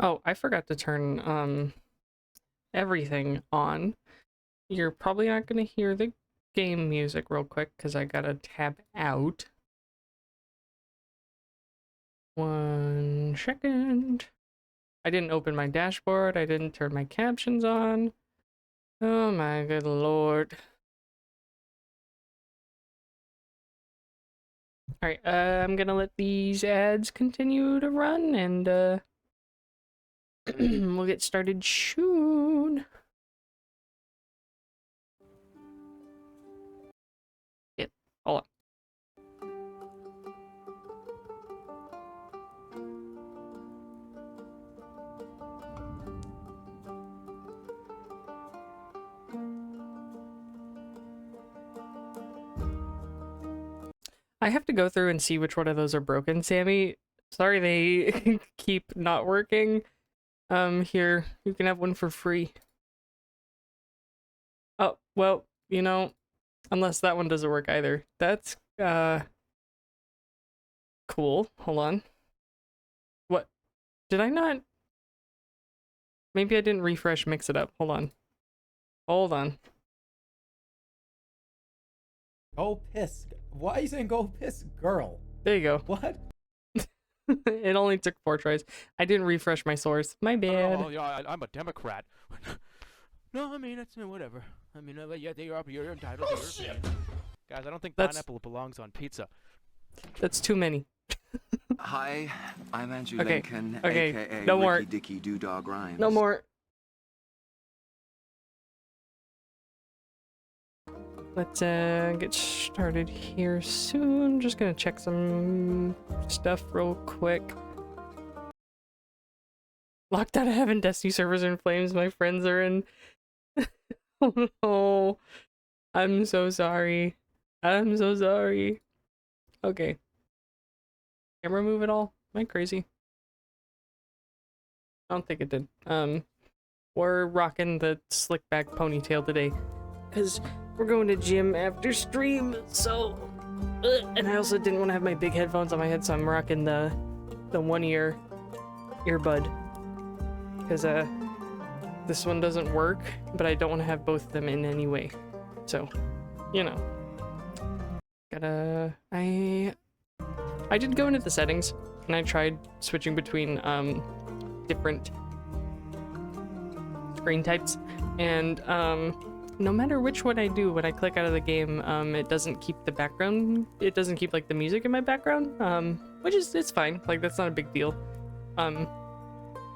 Oh, I forgot to turn everything on. You're probably not gonna hear the game music real quick because I gotta tab out. 1 second. I didn't open my dashboard. I didn't turn my captions on. Oh my good lord. Alright, I'm gonna let these ads continue to run and we'll get started soon. Yeah, hold on. I have to go through and see which one of those are broken, Sammy. Sorry they keep not working. Here, you can have one for free. Oh, well, you know, unless that one doesn't work either. That's, cool. Hold on. What? Did I not? Maybe I didn't refresh Mix It Up. Hold on. Hold on. Go piss. Why are you saying go piss, girl? There you go. What? It only took 4 tries. I didn't refresh my source. My bad. Oh, yeah, I'm a Democrat. No, I mean, it's whatever. I mean, yeah, you're entitled to your opinion. Guys, I don't think pineapple belongs on pizza. That's too many. Hi, I'm Andrew Okay, Lincoln, okay, aka no more. Ricky Dicky Doo-Dog Rhymes. No more. Let's get started here soon. Just gonna check some stuff real quick. Locked out of heaven, Destiny servers are in flames. My friends are in. Oh no. I'm so sorry. I'm so sorry. Okay. Camera move at all? Am I crazy? I don't think it did. We're rocking the slick back ponytail today. Because we're going to gym after stream, so... and I also didn't want to have my big headphones on my head, so I'm rocking the one-ear earbud. Because, this one doesn't work, but I don't want to have both of them in any way. So, you know. I did go into the settings, and I tried switching between, different screen types, and, no matter which one I do, when I click out of the game, it doesn't keep the background, it doesn't keep, like, the music in my background, which is, it's fine, like, that's not a big deal.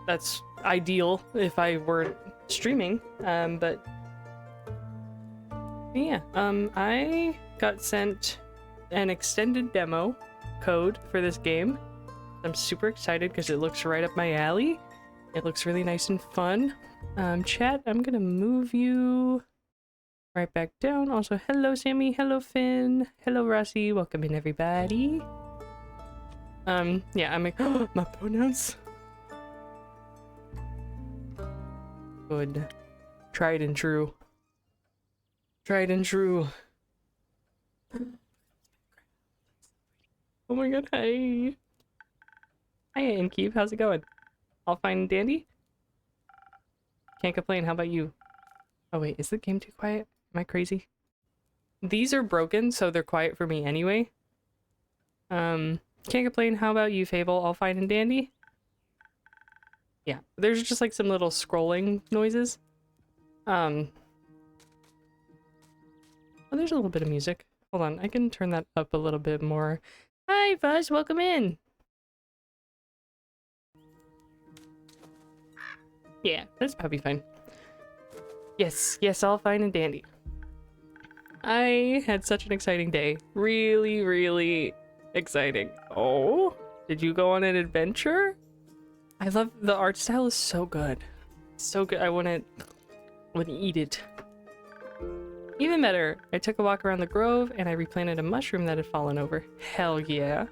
That's ideal if I weren't streaming, but yeah, I got sent an extended demo code for this game. I'm super excited because it looks right up my alley. It looks really nice and fun. Chat, I'm gonna move you right back down. Also, hello Sammy, hello Finn, hello Rossi, welcome in everybody. Yeah, I'm like, my pronouns. Good. Tried and true. Tried and true. Oh my god, hi. Hi, Inkeep, how's it going? All fine and dandy? Can't complain, how about you? Oh wait, is the game too quiet? Am I crazy? These are broken, so they're quiet for me anyway. Can't complain, how about you, Fable? All fine and dandy? Yeah, there's just like some little scrolling noises. Oh, there's a little bit of music. Hold on, I can turn that up a little bit more. Hi, Fuzz, welcome in! Yeah, that's probably fine. Yes, yes, all fine and dandy. I had such an exciting day. Really, really exciting. Oh, did you go on an adventure? I love the art style is so good. So good. I want to eat it. Even better, I took a walk around the grove and I replanted a mushroom that had fallen over. Hell yeah.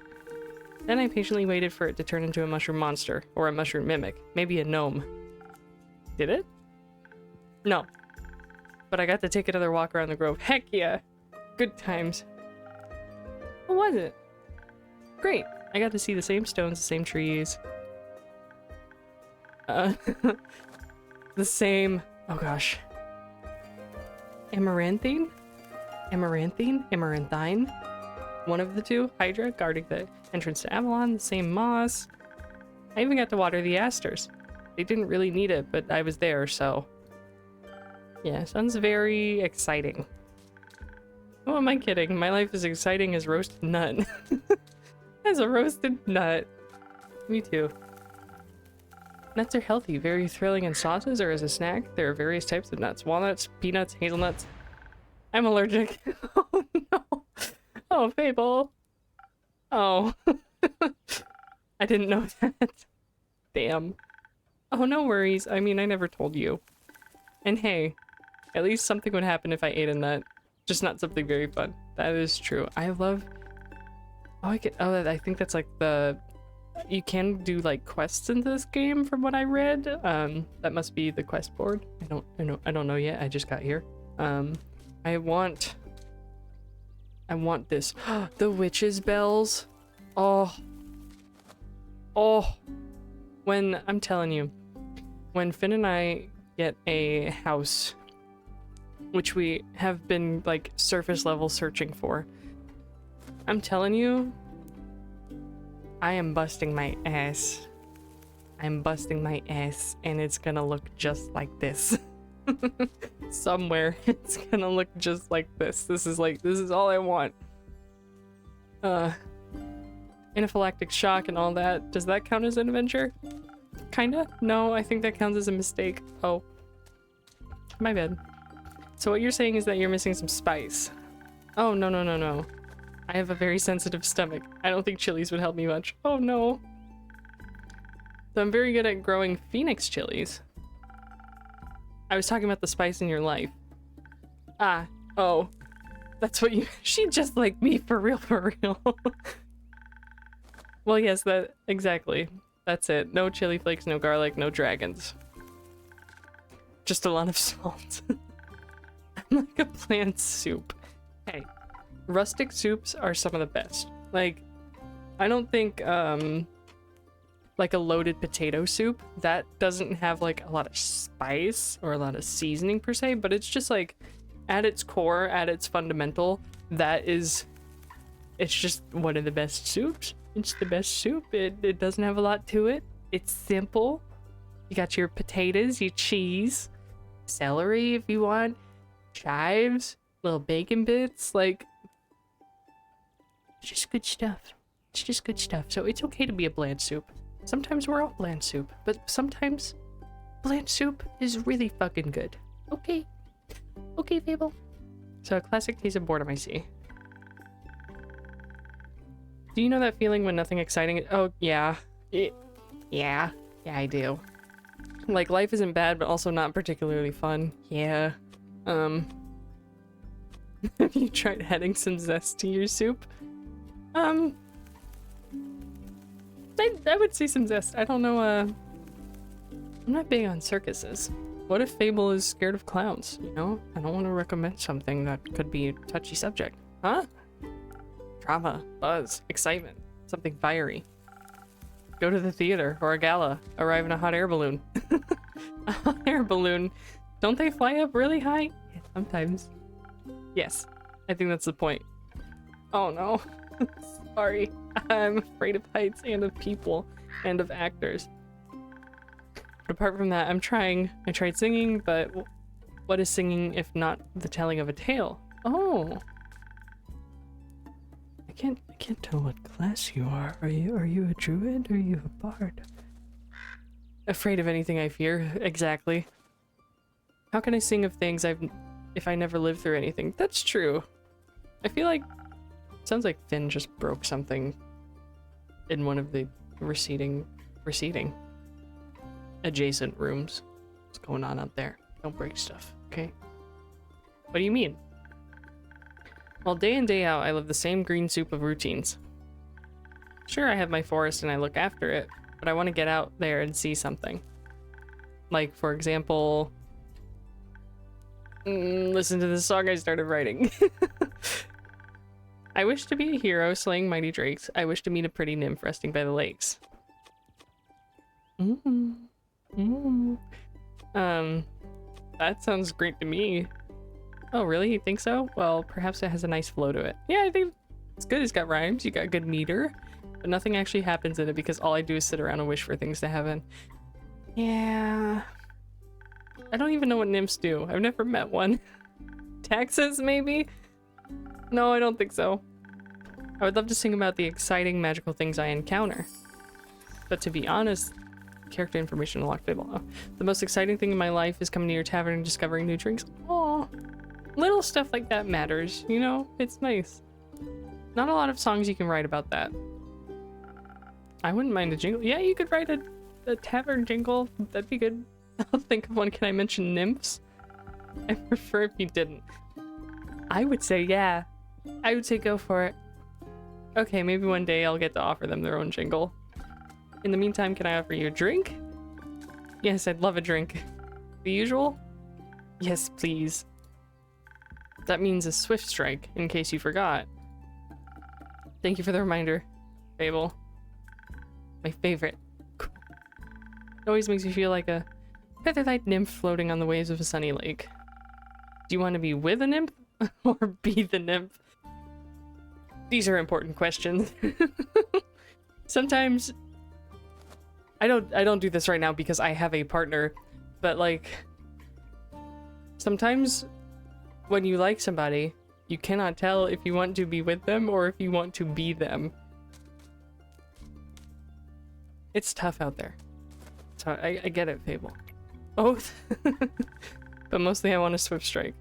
Then I patiently waited for it to turn into a mushroom monster, or a mushroom mimic, maybe a gnome. Did it? No. But I got to take another walk around the grove. Heck yeah! Good times. What was it? Great. I got to see the same stones, the same trees. The same, oh gosh. Amaranthine? Amaranthine? One of the two. Hydra guarding the entrance to Avalon, the same moss. I even got to water the asters. They didn't really need it, but I was there, so. Yeah, sounds very exciting. Oh, am I kidding? My life is exciting as roasted nut. As a roasted nut. Me too. Nuts are healthy, very thrilling in sauces or as a snack. There are various types of nuts. Walnuts, peanuts, hazelnuts. I'm allergic. Oh no. Oh, Fable. Oh. I didn't know that. Damn. Oh, no worries. I mean, I never told you. And hey, at least something would happen if I ate a nut. Just not something very fun. That is true. I love... Oh, I think that's like the... You can do like quests in this game from what I read. That must be the quest board. I don't know yet. I just got here. I want this. The witch's bells. Oh. When, I'm telling you, when Finn and I get a house, which we have been like surface level searching for, I'm telling you, I am busting my ass. I'm busting my ass, and it's gonna look just like this. Somewhere, it's gonna look just like this. This is all I want. Anaphylactic shock and all that. Does that count as an adventure? Kinda? No, I think that counts as a mistake. Oh. My bad. So what you're saying is that you're missing some spice. Oh, no. I have a very sensitive stomach. I don't think chilies would help me much. Oh no. So I'm very good at growing phoenix chilies. I was talking about the spice in your life. Ah, oh. That's what you- She just like me, for real. Well, yes, exactly. That's it. No chili flakes, no garlic, no dragons. Just a lot of salt. I'm like a bland soup. Hey. Rustic soups are some of the best. Like, I don't think, like a loaded potato soup, that doesn't have like a lot of spice or a lot of seasoning per se, but it's just like, at its core, at its fundamental, it's just one of the best soups. It's the best soup. It doesn't have a lot to it. It's simple. You got your potatoes, your cheese, celery if you want, chives, little bacon bits, like, it's just good stuff. It's just good stuff. So it's okay to be a bland soup. Sometimes we're all bland soup, but sometimes bland soup is really fucking good. Okay. Okay, Fable. So a classic case of boredom, I see. Do you know that feeling when nothing exciting? Oh, yeah. Yeah, I do. Like, life isn't bad, but also not particularly fun. Yeah. Have you tried adding some zest to your soup? I would say some zest. I don't know, I'm not big on circuses. What if Fable is scared of clowns, you know? I don't want to recommend something that could be a touchy subject. Huh? Drama, buzz, excitement, something fiery. Go to the theater or a gala. Arrive in a hot air balloon. A hot air balloon. Don't they fly up really high? Yeah, sometimes. Yes, I think that's the point. Oh no. Sorry. I'm afraid of heights and of people and of actors. But apart from that, I tried singing, but what is singing if not the telling of a tale? Oh. I can't tell what class you are. Are you a druid or are you a bard? Afraid of anything I fear. Exactly. How can I sing of things if I never lived through anything? That's true. I feel like sounds like Finn just broke something in one of the receding adjacent rooms. What's going on out there? Don't break stuff, okay? What do you mean? Well, day in, day out, I live the same green soup of routines. Sure, I have my forest and I look after it, but I want to get out there and see something. Like, for example, listen to the song I started writing. I wish to be a hero slaying mighty drakes. I wish to meet a pretty nymph resting by the lakes. Mm. That sounds great to me. Oh, really? You think so? Well, perhaps it has a nice flow to it. Yeah, I think it's good. It's got rhymes. You got good meter. But nothing actually happens in it because all I do is sit around and wish for things to happen. Yeah. I don't even know what nymphs do. I've never met one. Taxes, maybe? No, I don't think so. I would love to sing about the exciting magical things I encounter. But to be honest, character information unlocked below. The most exciting thing in my life is coming to your tavern and discovering new drinks. Aww. Little stuff like that matters, you know? It's nice. Not a lot of songs you can write about that. I wouldn't mind a jingle. Yeah, you could write a tavern jingle. That'd be good. I'll think of one. Can I mention nymphs? I prefer if you didn't. I would say yeah. I would say go for it. Okay, maybe one day I'll get to offer them their own jingle. In the meantime, can I offer you a drink? Yes, I'd love a drink. The usual? Yes, please. That means a swift strike, in case you forgot. Thank you for the reminder, Fable. My favorite. Cool. It always makes me feel like a feather-light nymph floating on the waves of a sunny lake. Do you want to be with a nymph or be the nymph? These are important questions. Sometimes I don't do this right now because I have a partner, but like sometimes when you like somebody, you cannot tell if you want to be with them or if you want to be them. It's tough out there. So I get it, Fable. Both. But mostly I want a swift strike.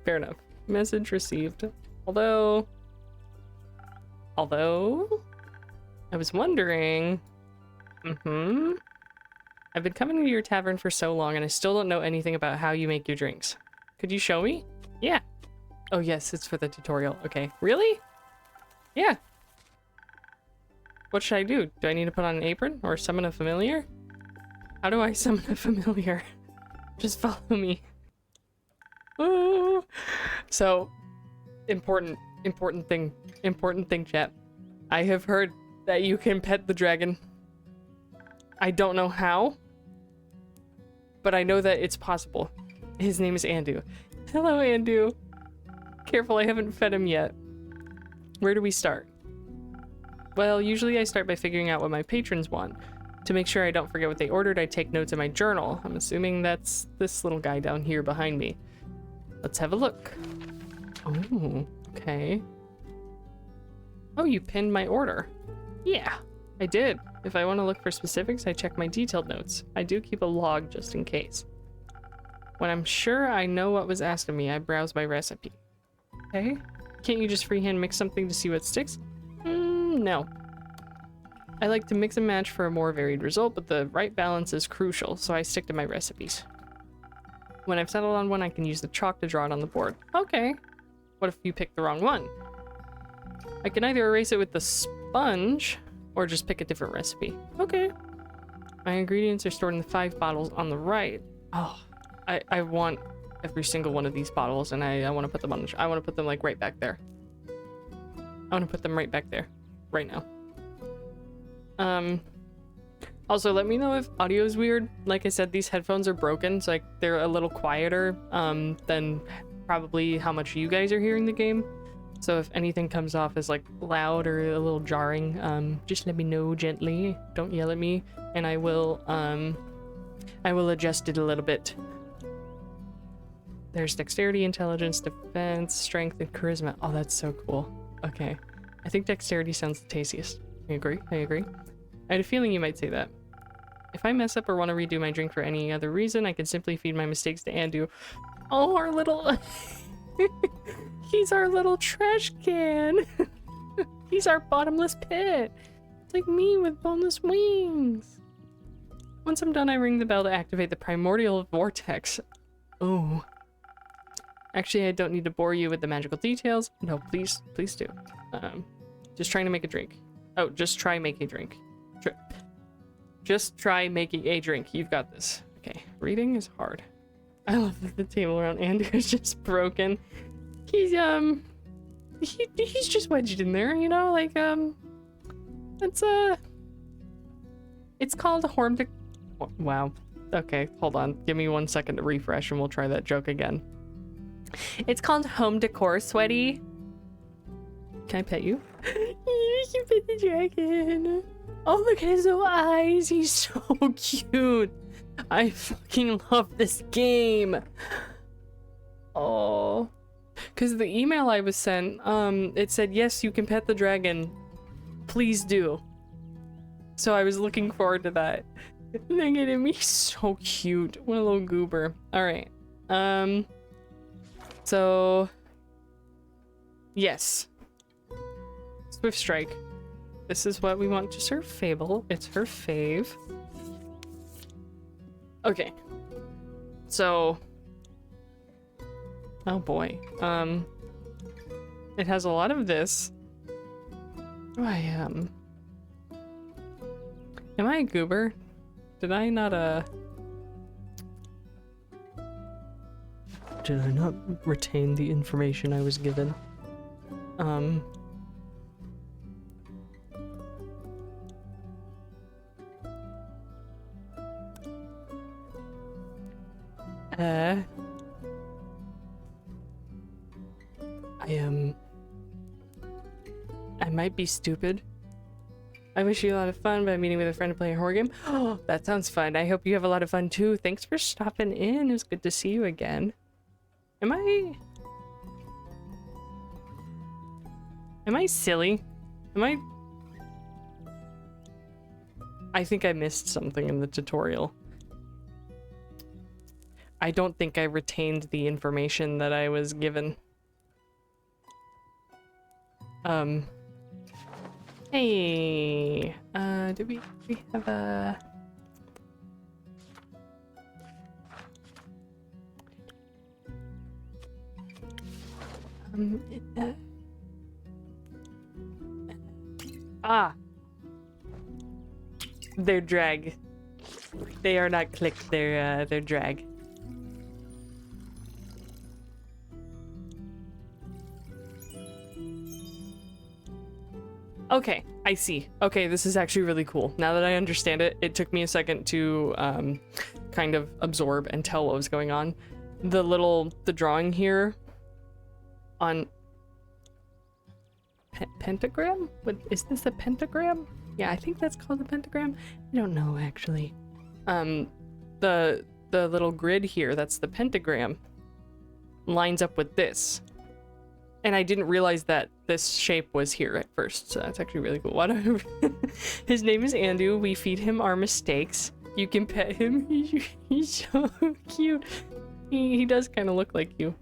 Fair enough. Message received. Although I was wondering. I've been coming to your tavern for so long and I still don't know anything about how you make your drinks. Could you show me? Yeah. Oh yes, it's for the tutorial. Okay. Really? Yeah. What should I do? Do I need to put on an apron or summon a familiar? How do I summon a familiar? Just follow me. Ooh. So, important thing, chat. I have heard that you can pet the dragon. I don't know how, but I know that it's possible. His name is Andu. Hello, Andu. Careful, I haven't fed him yet. Where do we start? Well, usually I start by figuring out what my patrons want. To make sure I don't forget what they ordered, I take notes in my journal. I'm assuming that's this little guy down here behind me. Let's have a look. Oh, okay. Oh, you pinned my order. Yeah, I did. If I want to look for specifics, I check my detailed notes. I do keep a log just in case. When I'm sure I know what was asked of me, I browse my recipe. Okay. Can't you just freehand mix something to see what sticks? No. I like to mix and match for a more varied result, but the right balance is crucial, so I stick to my recipes. When I've settled on one, I can use the chalk to draw it on the board. Okay. What if you pick the wrong one? I can either erase it with the sponge, or just pick a different recipe. Okay. My ingredients are stored in the 5 bottles on the right. Oh, I want every single one of these bottles, and I want to put them on. I want to put them like right back there. I want to put them right back there, right now. Also, let me know if audio is weird. Like I said, these headphones are broken, so like they're a little quieter than probably how much you guys are hearing the game. So if anything comes off as like loud or a little jarring, just let me know gently. Don't yell at me, and I will adjust it a little bit. There's dexterity, intelligence, defense, strength, and charisma. Oh, that's so cool. Okay. I think dexterity sounds the tastiest. I agree. I had a feeling you might say that. If I mess up or want to redo my drink for any other reason, I can simply feed my mistakes to Andu. Oh, our little... He's our little trash can. He's our bottomless pit. It's like me with boneless wings. Once I'm done, I ring the bell to activate the primordial vortex. Oh. Actually, I don't need to bore you with the magical details. No, please do. Just trying to make a drink. Oh, just try making a drink. Just try making a drink. You've got this. Okay, reading is hard. I love that the table around Andu is just broken. He's he's just wedged in there, you know, like it's called a horn. Wow, Okay, hold on. Give me 1 second to refresh and we'll try that joke again. It's called home decor, Sweaty. Can I pet you? You can pet the dragon. Oh, look at his little eyes. He's so cute. I fucking love this game. Oh. Because the email I was sent, it said, yes, you can pet the dragon. Please do. So I was looking forward to that. Look at him, he's so cute. What a little goober. Alright. So... yes. Swift Strike. This is what we want to serve Fable. It's her fave. Okay. So... oh boy. It has a lot of this. Oh, I am. Am I a goober? Did I not, did I not retain the information I was given? I might be stupid. I wish you a lot of fun by meeting with a friend to play a horror game. Oh, that sounds fun. I hope you have a lot of fun too. Thanks for stopping in. It was good to see you again. Am I silly? I think I missed something in the tutorial. I don't think I retained the information that I was given. Hey, do we have a... they're drag. They are not click, they're drag. Okay, I see. Okay, this is actually really cool. Now that I understand it, it took me a second to kind of absorb and tell what was going on. The drawing here on pentagram? What is this, a pentagram? Yeah, I think that's called a pentagram. I don't know actually. The little grid here, that's the pentagram, lines up with this. And I didn't realize that this shape was here at first, so that's actually really cool. His name is Andu. We feed him our mistakes. You can pet him. He's so cute. He does kind of look like you.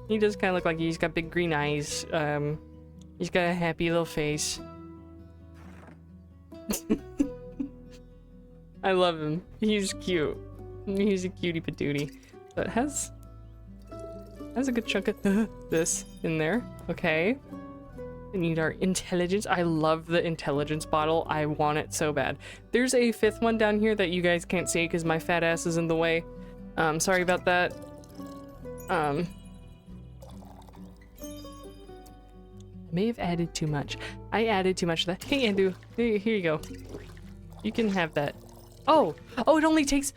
He does kind of look like you. He's got big green eyes. He's got a happy little face. I love him. He's cute. He's a cutie patootie. So it has a good chunk of this in there. Okay. We need our intelligence. I love the intelligence bottle. I want it so bad. There's a fifth one down here that you guys can't see because my fat ass is in the way. Sorry about that. I may have added too much. I added too much of that. Hey, Andu. Here you go. You can have that. Oh, it only takes...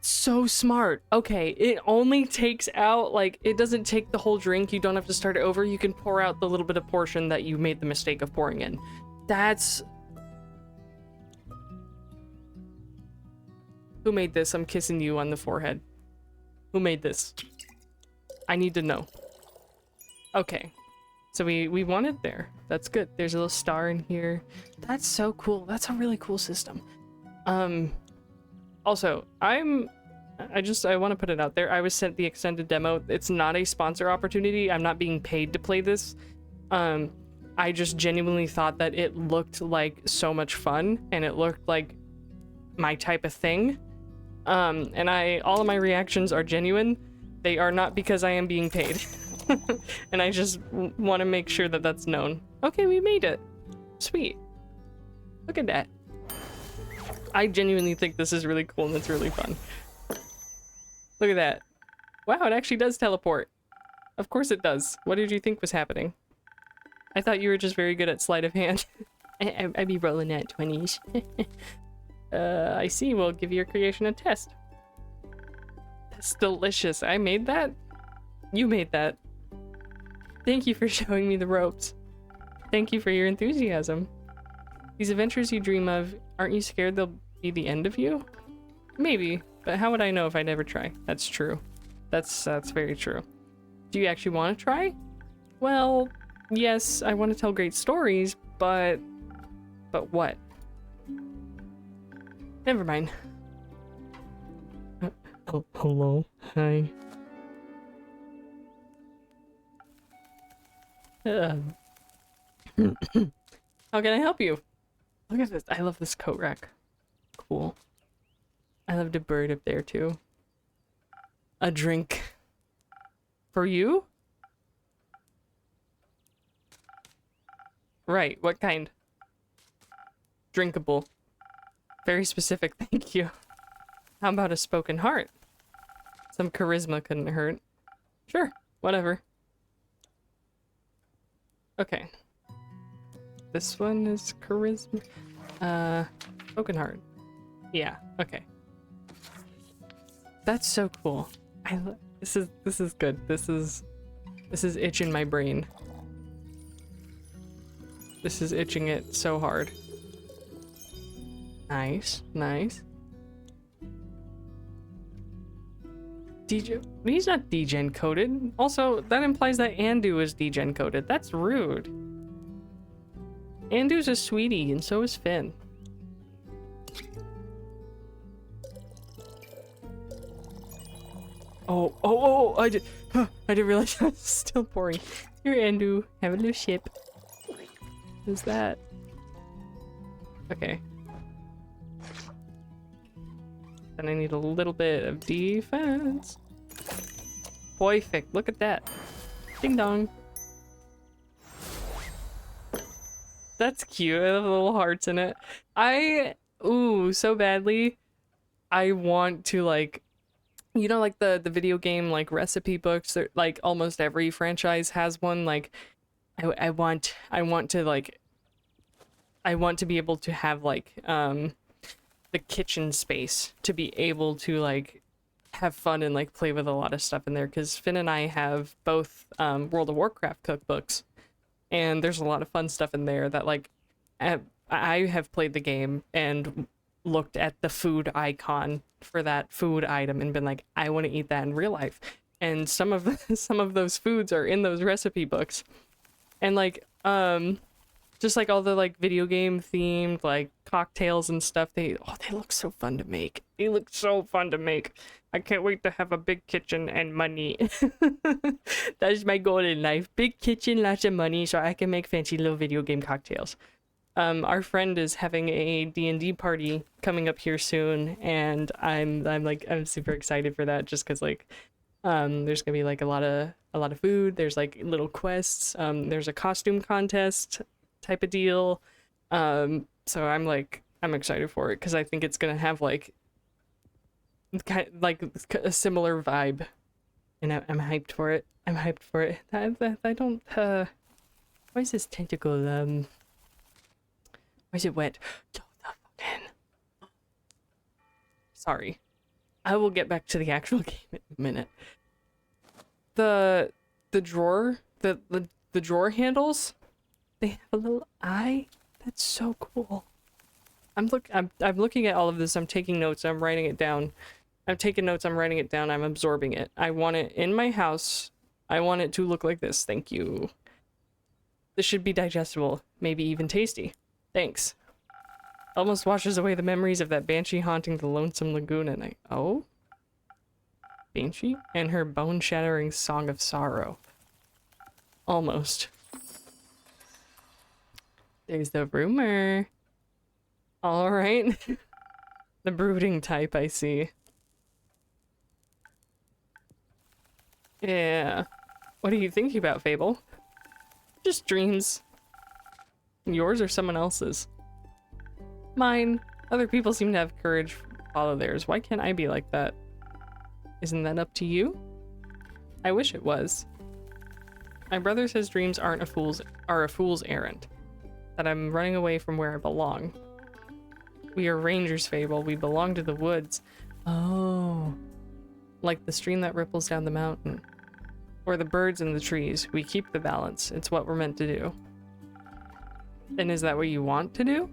so smart. Okay, it only takes out, like, it doesn't take the whole drink. You don't have to start it over. You can pour out the little bit of portion that you made the mistake of pouring in. That's... who made this? I'm kissing you on the forehead. Who made this? I need to know. Okay. So we want it there. That's good. There's a little star in here. That's so cool. That's a really cool system. Also, I want to put it out there. I was sent the extended demo. It's not a sponsor opportunity. I'm not being paid to play this. I just genuinely thought that it looked like so much fun and it looked like my type of thing. And all of my reactions are genuine. They are not because I am being paid. And I just want to make sure that that's known. Okay, we made it. Sweet. Look at that. I genuinely think this is really cool and it's really fun. Look at that. Wow, it actually does teleport. Of course it does. What did you think was happening? I thought you were just very good at sleight of hand. I'd be rolling at 20s. I see. We'll give your creation a test. That's delicious. I made that? You made that. Thank you for showing me the ropes. Thank you for your enthusiasm. These adventures you dream of, aren't you scared they'll be the end of you? Maybe, but how would I know if I never try? That's true. That's very true. Do you actually want to try? Well, yes, I want to tell great stories, but what? Never mind. Hello? Hi. How can I help you? Look at this. I love this coat rack. Cool. I love the bird up there too. A drink. For you? Right, what kind? Drinkable. Very specific, thank you. How about a spoken heart? Some charisma couldn't hurt. Sure, whatever. Okay. This one is charisma. Spoken heart. Yeah, okay. That's so cool. This is good. This is itching my brain. This is itching it so hard. Nice, nice. He's not degen coded. Also, that implies that Andu is degen coded. That's rude. Andu's a sweetie, and so is Finn. Oh, I didn't realize I was still pouring. Here, Andu, have a little ship. Who's that? Okay. Then I need a little bit of defense. Perfect, look at that. Ding dong. That's cute, I have little hearts in it. Ooh, so badly. I want to like, you know, like the video game like recipe books, like almost every franchise has one. Like I want to be able to have like the kitchen space to be able to like have fun and like play with a lot of stuff in there, because Finn and I have both World of Warcraft cookbooks, and there's a lot of fun stuff in there that like I have played the game and looked at the food icon for that food item and been like, I want to eat that in real life. And some of those foods are in those recipe books. And like just like all the like video game themed like cocktails and stuff, they look so fun to make. They look so fun to make. I can't wait to have a big kitchen and money. That is my goal in life. Big kitchen, lots of money, so I can make fancy little video game cocktails. Our friend is having a D&D party coming up here soon, and I'm super excited for that, just because like there's gonna be like a lot of food. There's like little quests. There's a costume contest type of deal. So I'm excited for it, because I think it's gonna have like a similar vibe, and I'm hyped for it. I'm hyped for it. I don't why is this tentacle why is it wet? Sorry. I will get back to the actual game in a minute. The drawer, the drawer handles, they have a little eye. That's so cool. I'm looking at all of this. I'm taking notes. I'm writing it down. I'm taking notes. I'm writing it down. I'm absorbing it. I want it in my house. I want it to look like this. Thank you. This should be digestible, maybe even tasty. Thanks. Almost washes away the memories of that banshee haunting the lonesome lagoon at night. Oh? Banshee? And her bone-shattering song of sorrow. Almost. There's the rumor. Alright. The brooding type, I see. Yeah. What are you thinking about, Fable? Just dreams. Yours or someone else's? Mine. Other people seem to have courage to follow theirs. Why can't I be like that? Isn't that up to you? I wish it was. My brother says dreams are a fool's errand. That I'm running away from where I belong. We are rangers, Fable. We belong to the woods. Oh. Like the stream that ripples down the mountain. Or the birds in the trees. We keep the balance. It's what we're meant to do. And is that what you want to do?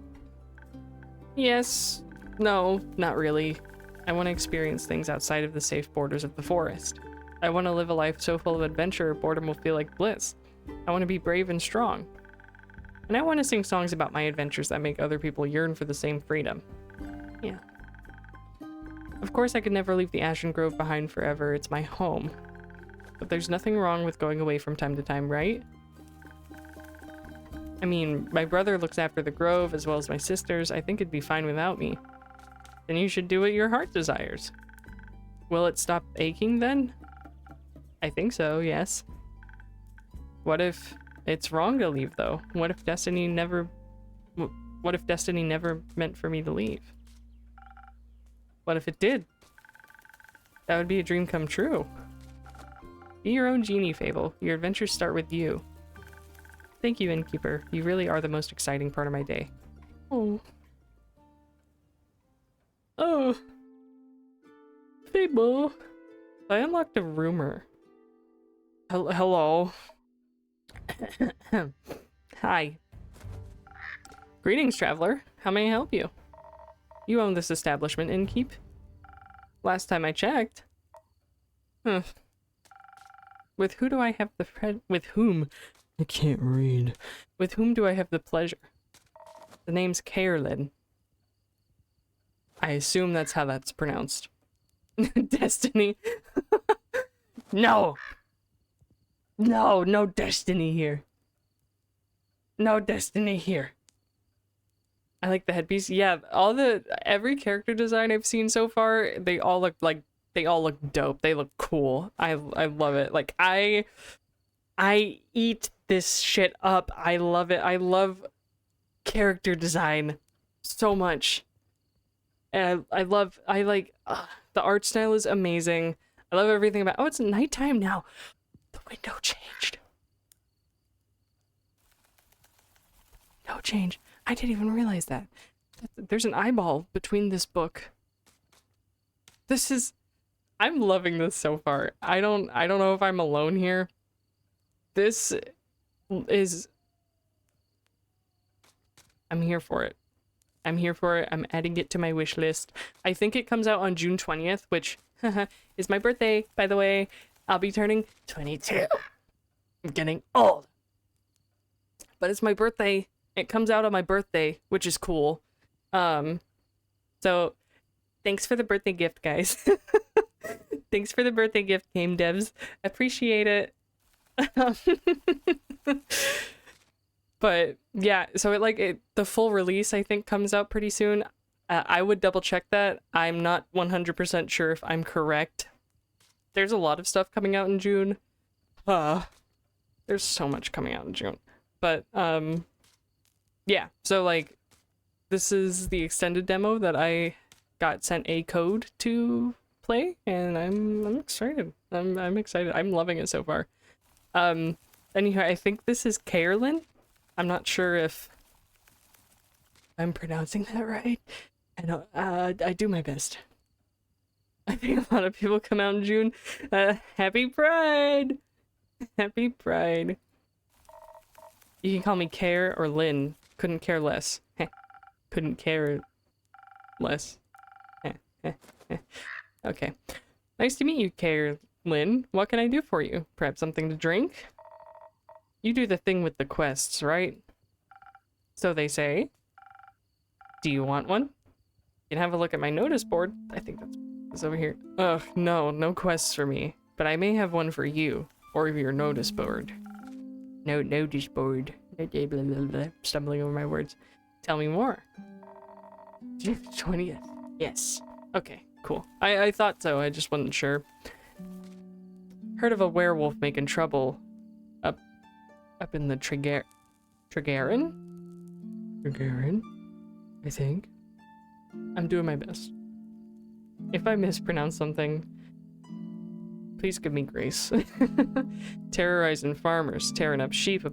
Yes. No, not really. I want to experience things outside of the safe borders of the forest. I want to live a life so full of adventure, boredom will feel like bliss. I want to be brave and strong. And I want to sing songs about my adventures that make other people yearn for the same freedom. Yeah. Of course, I could never leave the Ashen Grove behind forever. It's my home. But there's nothing wrong with going away from time to time, right? I mean, my brother looks after the Grove as well as my sisters. I think it'd be fine without me. Then you should do what your heart desires. Will it stop aching then? I think so, yes. What if it's wrong to leave, though? What if destiny never meant for me to leave? What if it did? That would be a dream come true. Be your own genie, Fable. Your adventures start with you. Thank you, Innkeeper. You really are the most exciting part of my day. Oh. Oh. Fable. I unlocked a rumor. Hello. Hi. Greetings, traveler. How may I help you? You own this establishment, Innkeep? Last time I checked. Huh. With who do I have the with whom? I can't read. With whom do I have the pleasure? The name's Caerlyn. I assume that's how that's pronounced. Destiny. No! No, no destiny here. No destiny here. I like the headpiece. Yeah, every character design I've seen so far, they all look dope. They look cool. I love it. Like I eat this shit up. I love it. I love character design so much. And the art style is amazing. I love everything about. Oh, it's nighttime now. The window changed. No change. I didn't even realize that. There's an eyeball between this book. I'm loving this so far. I don't know if I'm alone here. This is... I'm here for it. I'm here for it. I'm adding it to my wish list. I think it comes out on June 20th, which is my birthday, by the way. I'll be turning 22. I'm getting old. But it's my birthday. It comes out on my birthday, which is cool. So thanks for the birthday gift, guys. Thanks for the birthday gift, game devs. Appreciate it. But yeah, so the full release I think comes out pretty soon. I would double check that. I'm not 100% sure if I'm correct. There's a lot of stuff coming out in June. There's so much coming out in June. But yeah, so like this is the extended demo that I got sent a code to play, and I'm excited. I'm excited. I'm loving it so far. Anyhow, I think this is Caerlyn. I'm not sure if I'm pronouncing that right. I do my best. I think a lot of people come out in June. Happy Pride! Happy Pride. You can call me Care or Lynn. Couldn't care less. Couldn't care less. Okay. Nice to meet you, Care Lynn. What can I do for you? Perhaps something to drink? You do the thing with the quests, right? So they say. Do you want one? You can have a look at my notice board. I think that's over here. Ugh, no quests for me. But I may have one for you. Or your notice board. No notice board. Blah, blah, blah, blah. Stumbling over my words. Tell me more. June 20th. Yes. Okay, cool. I thought so, I just wasn't sure. Heard of a werewolf making trouble up in the Tregaren? Tregaren? I think. I'm doing my best. If I mispronounce something, please give me grace. Terrorizing farmers, tearing sheep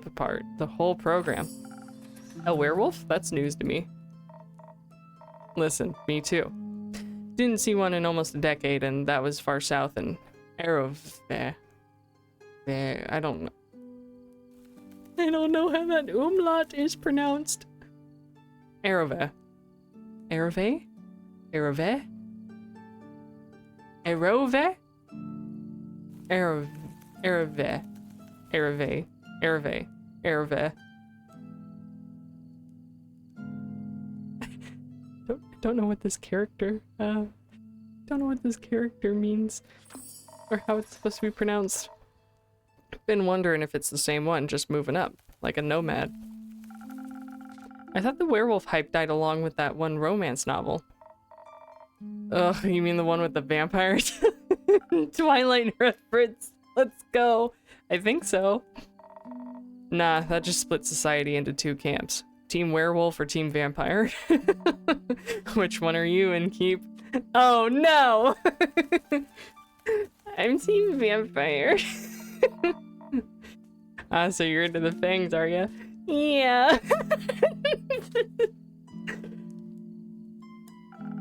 apart. The whole program. A werewolf? That's news to me. Listen, me too. Didn't see one in almost a decade, and that was far south in Aroveh. I don't know. I don't know how that umlaut is pronounced. Aroveh. Aroveh? Aroveh? Aroveh? Aroveh. Aroveh. Aroveh. Aroveh. Don't know what this character means or how it's supposed to be pronounced. Been wondering if it's the same one, just moving up like a nomad. I thought the werewolf hype died along with that one romance novel. Ugh, you mean the one with the vampires? Twilight reference. Let's go. I think so. Nah, that just split society into two camps. Team werewolf or team vampire? Which one are you in, Keep? Oh no! I'm team vampire. So you're into the fangs, are ya? Yeah.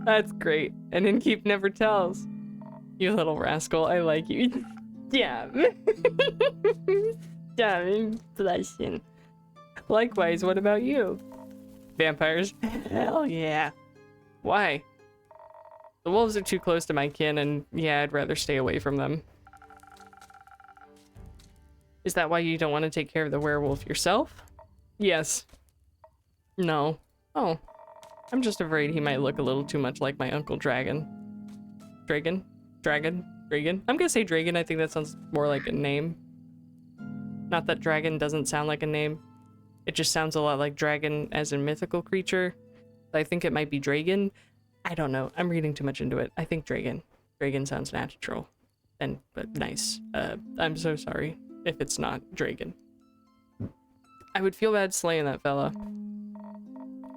That's great. And Inkeep never tells. You little rascal, I like you. Damn. Damn, blushing. Likewise, what about you? Vampires? Hell yeah. Why? The wolves are too close to my kin, and yeah, I'd rather stay away from them. Is that why you don't want to take care of the werewolf yourself? Yes. No. Oh. I'm just afraid he might look a little too much like my Uncle Dragon. Dragon? Dragon? Dragon? I'm gonna say Dragon, I think that sounds more like a name. Not that dragon doesn't sound like a name. It just sounds a lot like dragon as a mythical creature. I think it might be Dragon. I don't know. I'm reading too much into it. I think Dragon. Dragon sounds natural. But nice. I'm so sorry if it's not Dragon. I would feel bad slaying that fella.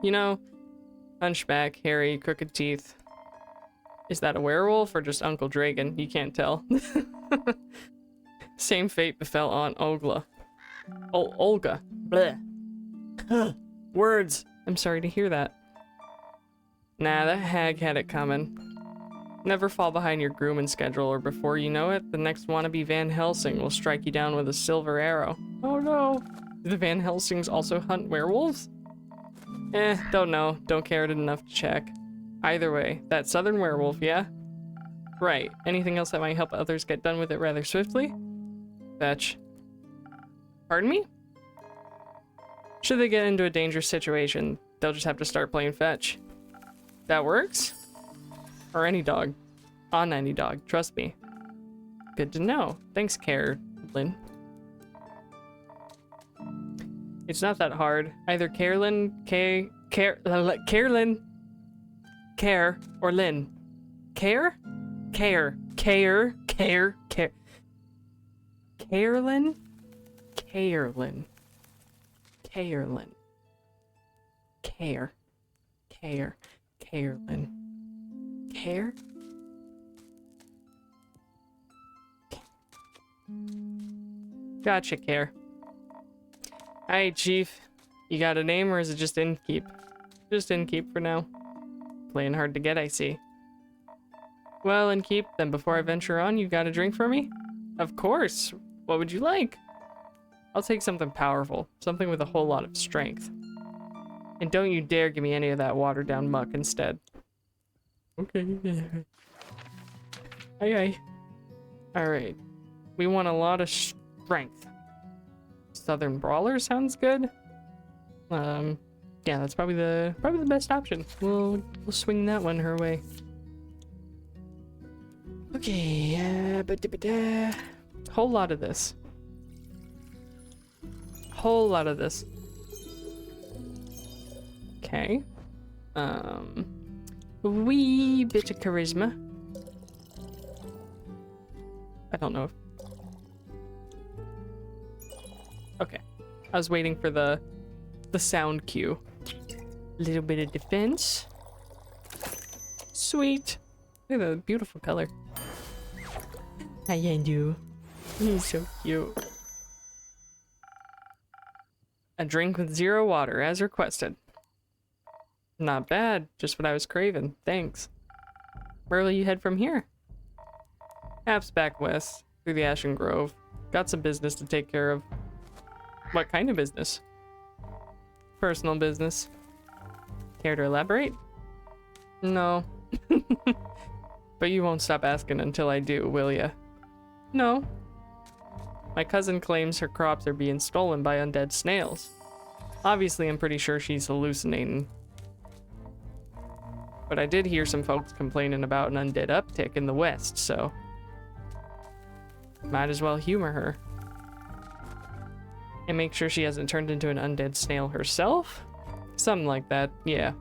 You know, hunchback, hairy, crooked teeth. Is that a werewolf or just Uncle Dragon? You can't tell. Same fate befell Aunt Olga. Olga. Bleh. Words. I'm sorry to hear that. Nah, that hag had it coming. Never fall behind your grooming schedule, or before you know it, the next wannabe Van Helsing will strike you down with a silver arrow. Oh no. Do the Van Helsings also hunt werewolves? Don't know. Don't care enough to check. Either way, that southern werewolf, yeah? Right. Anything else that might help others get done with it rather swiftly? Fetch. Pardon me? Should they get into a dangerous situation, they'll just have to start playing fetch. That works? Or any dog. On any dog, trust me. Good to know. Thanks, Carolyn. It's not that hard. Either Carolyn, Carolyn, Care, or Lynn. Care? Care. Care. Care. Care. Carolyn? Carolyn. Carolyn. Care. Care. Carolyn. Care? Gotcha, Care. Alright, Chief. You got a name or is it just Inkeep? Just Inkeep for now. Playing hard to get, I see. Well, Inkeep, then before I venture on, you got a drink for me? Of course. What would you like? I'll take something powerful. Something with a whole lot of strength. And don't you dare give me any of that watered down muck instead. Okay. Aye aye. Alright. We want a lot of strength. Southern Brawler sounds good. Yeah, that's probably the best option. We'll swing that one her way. Okay, whole lot of this. Whole lot of this. Okay. Wee bit of charisma. I don't know if... Okay. I was waiting for the sound cue. Little bit of defense. Sweet. Look at the beautiful color. How you do? He's so cute. A drink with 0 water, as requested. Not bad. Just what I was craving. Thanks. Where will you head from here? Perhaps back west, through the Ashen Grove. Got some business to take care of. What kind of business? Personal business. Care to elaborate? No. But you won't stop asking until I do, will ya? No. My cousin claims her crops are being stolen by undead snails. Obviously, I'm pretty sure she's hallucinating. But I did hear some folks complaining about an undead uptick in the west, so might as well humor her. And make sure she hasn't turned into an undead snail herself? Something like that, yeah.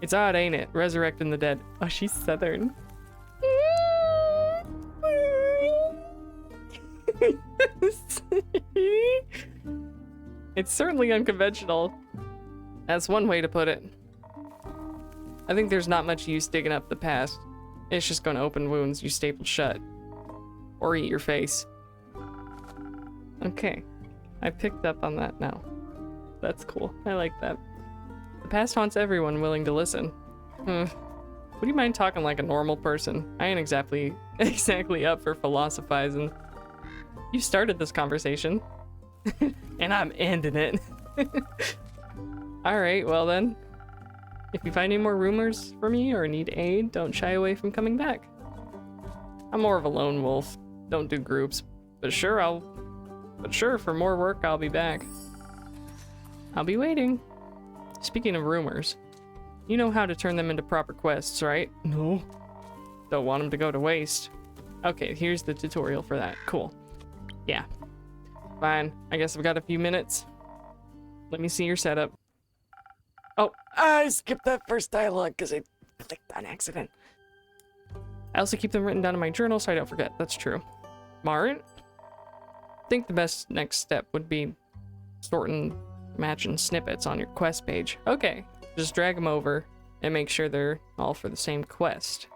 It's odd, ain't it? Resurrecting the dead. Oh, she's southern. It's certainly unconventional. That's one way to put it. I think there's not much use digging up the past. It's just gonna open wounds you stapled shut. Or eat your face. Okay. I picked up on that now. That's cool. I like that. The past haunts everyone willing to listen. Would you mind talking like a normal person? I ain't exactly up for philosophizing. You started this conversation. And I'm ending it. Alright, well then. If you find any more rumors for me or need aid, don't shy away from coming back. I'm more of a lone wolf. Don't do groups. But sure, for more work, I'll be back. I'll be waiting. Speaking of rumors, you know how to turn them into proper quests, right? No. Don't want them to go to waste. Okay, here's the tutorial for that. Cool. Yeah. Fine. I guess I've got a few minutes. Let me see your setup. Oh, I skipped that first dialogue because I clicked on accident. I also keep them written down in my journal so I don't forget. That's true. Smart. I think the best next step would be sorting, matching snippets on your quest page. Okay, just drag them over and make sure they're all for the same quest.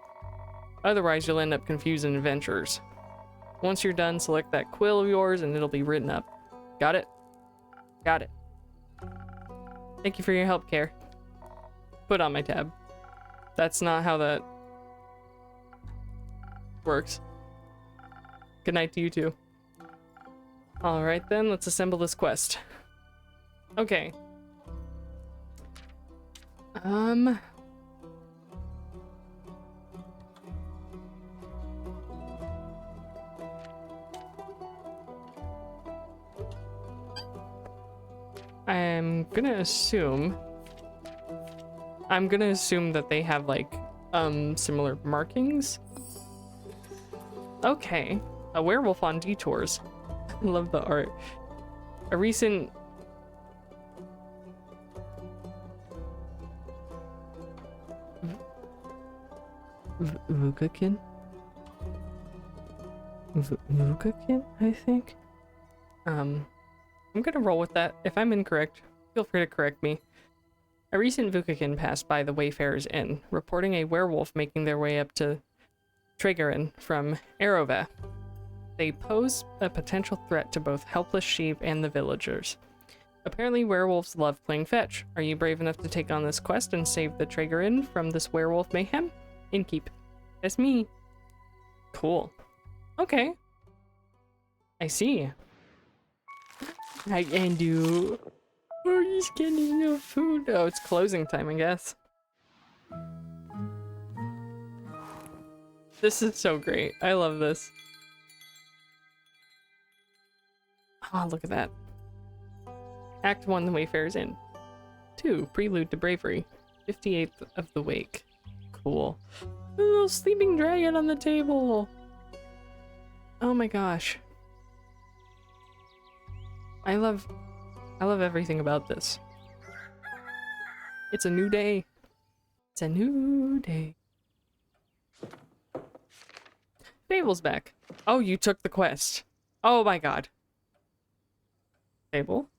Otherwise, you'll end up confusing adventurers. Once you're done, select that quill of yours and it'll be written up. Got it? Got it. Thank you for your help, Care. Put on my tab. That's not how that works. Good night to you too. Alright then, let's assemble this quest. Okay. I'm gonna assume that they have like similar markings. Okay, a werewolf on detours. I love the art. A recent Vukakin? Vukakin, I think. I'm gonna roll with that. If I'm incorrect, feel free to correct me. A recent Vukakin passed by the Wayfarer's Inn, reporting a werewolf making their way up to Tregeren from Erova. They pose a potential threat to both helpless sheep and the villagers. Apparently werewolves love playing fetch. Are you brave enough to take on this quest and save the Tregeren from this werewolf mayhem? Innkeep. That's me. Cool. Okay. I see. I can do. We're just getting no food. Oh, it's closing time, I guess. This is so great. I love this. Oh, look at that. Act 1, The Wayfarer's Inn. 2, Prelude to Bravery. 58th of the Wake. Cool. A little sleeping dragon on the table. Oh my gosh. I love everything about this. It's a new day. It's a new day. Fable's back. Oh, you took the quest. Oh my god. Fable?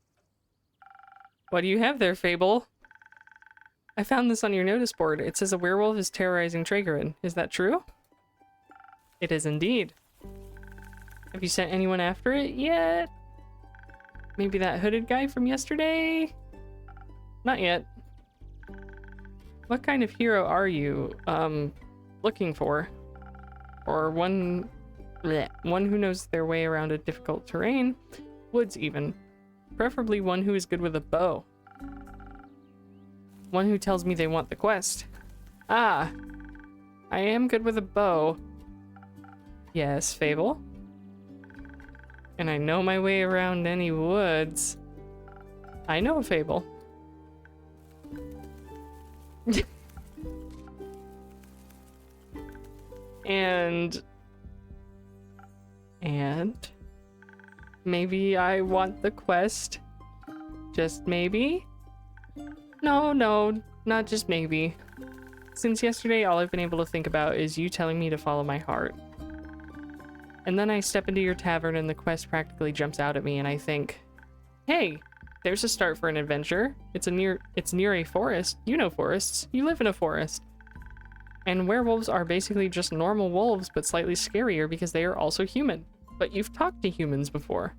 What do you have there, Fable? I found this on your notice board. It says a werewolf is terrorizing Tregeren. Is that true? It is indeed. Have you sent anyone after it yet? Maybe that hooded guy from yesterday? not yet. What kind of hero are you, looking for? Or one who knows their way around a difficult terrain? Woods even. Preferably one who is good with a bow. One who tells me they want the quest. Ah, I am good with a bow. Yes, Fable. And I know my way around any woods. I know a Fable. And maybe I want the quest. Just maybe? No, not just maybe. Since yesterday, all I've been able to think about is you telling me to follow my heart. And then I step into your tavern and the quest practically jumps out at me and I think, hey, there's a start for an adventure. It's near a forest. You know forests. You live in a forest. And werewolves are basically just normal wolves, but slightly scarier because they are also human. But you've talked to humans before.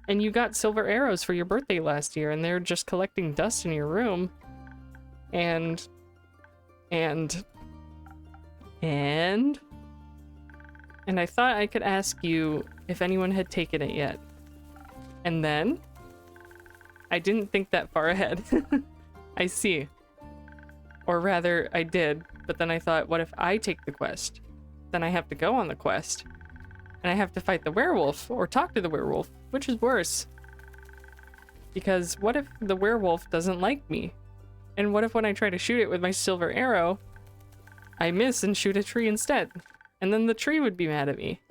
And you got silver arrows for your birthday last year, and they're just collecting dust in your room. And I thought I could ask you if anyone had taken it yet. And then I didn't think that far ahead. I see. Or rather, I did, but then I thought, what if I take the quest? Then I have to go on the quest. And I have to fight the werewolf, or talk to the werewolf, which is worse. Because what if the werewolf doesn't like me? And what if when I try to shoot it with my silver arrow, I miss and shoot a tree instead? And then the tree would be mad at me.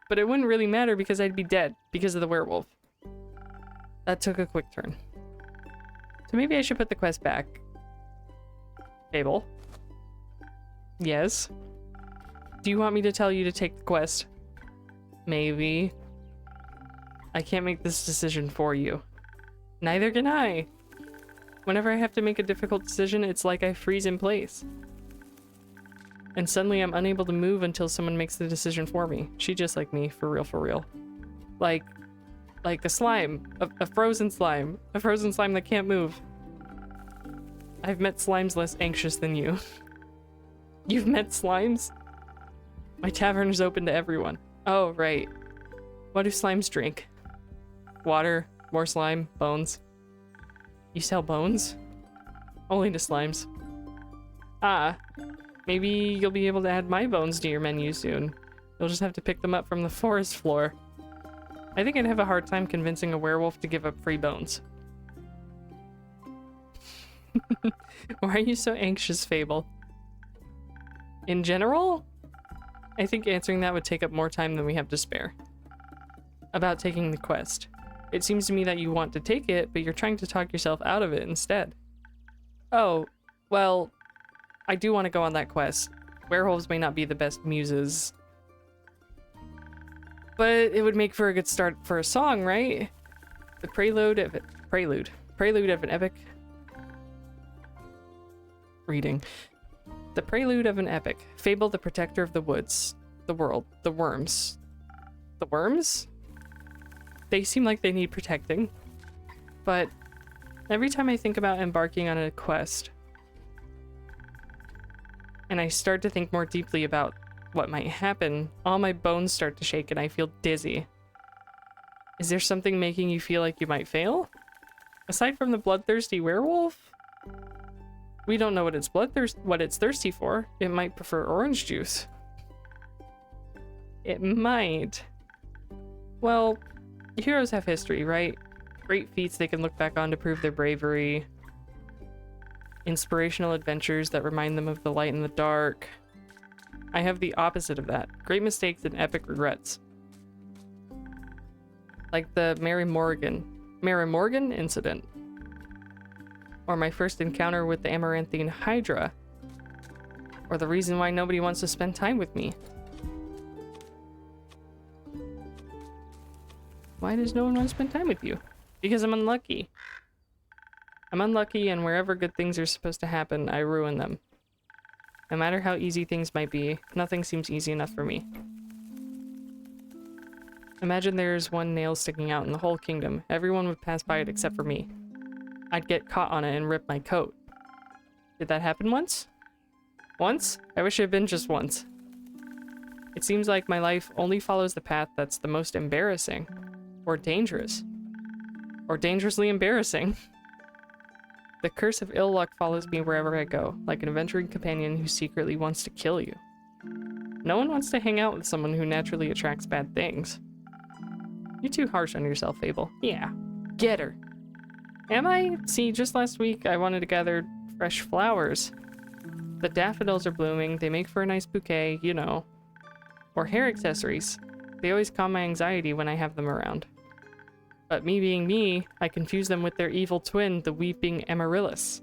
But it wouldn't really matter because I'd be dead because of the werewolf. That took a quick turn. So maybe I should put the quest back. Fable? Yes? Do you want me to tell you to take the quest? Maybe. I can't make this decision for you. Neither can I. Whenever I have to make a difficult decision, it's like I freeze in place. And suddenly I'm unable to move until someone makes the decision for me. She just like me, for real, for real. Like a slime. A frozen slime. A frozen slime that can't move. I've met slimes less anxious than you. You've met slimes? My tavern is open to everyone. Oh, right. What do slimes drink? Water, more slime, bones. You sell bones? Only to slimes. Ah, maybe you'll be able to add my bones to your menu soon. You'll just have to pick them up from the forest floor. I think I'd have a hard time convincing a werewolf to give up free bones. Why are you so anxious, Fable? In general, I think answering that would take up more time than we have to spare. About taking the quest. It seems to me that you want to take it, but you're trying to talk yourself out of it instead. Oh, well, I do want to go on that quest. Werewolves may not be the best muses. But it would make for a good start for a song, right? The prelude of an epic reading. The prelude of an epic. Fable, the protector of the woods. The world. The worms. The worms? They seem like they need protecting. But every time I think about embarking on a quest, and I start to think more deeply about what might happen, all my bones start to shake and I feel dizzy. Is there something making you feel like you might fail? Aside from the bloodthirsty werewolf? We don't know what it's thirsty for. It might prefer orange juice. It might. Well, heroes have history, right? Great feats they can look back on to prove their bravery. Inspirational adventures that remind them of the light and the dark. I have the opposite of that. Great mistakes and epic regrets. Like the Mary Morgan incident. Or my first encounter with the Amaranthine Hydra. Or the reason why nobody wants to spend time with me. Why does no one want to spend time with you? Because I'm unlucky. I'm unlucky, and wherever good things are supposed to happen, I ruin them. No matter how easy things might be, nothing seems easy enough for me. Imagine there's one nail sticking out in the whole kingdom. Everyone would pass by it except for me. I'd get caught on it and rip my coat. Did that happen once? Once? I wish it had been just once. It seems like my life only follows the path that's the most embarrassing. Or dangerous. Or dangerously embarrassing. The curse of ill luck follows me wherever I go, like an adventuring companion who secretly wants to kill you. No one wants to hang out with someone who naturally attracts bad things. You're too harsh on yourself, Fable. Yeah. Get her. Am I? See, just last week I wanted to gather fresh flowers. The daffodils are blooming, they make for a nice bouquet, you know. Or hair accessories. They always calm my anxiety when I have them around. But me being me, I confuse them with their evil twin, the weeping Amaryllis.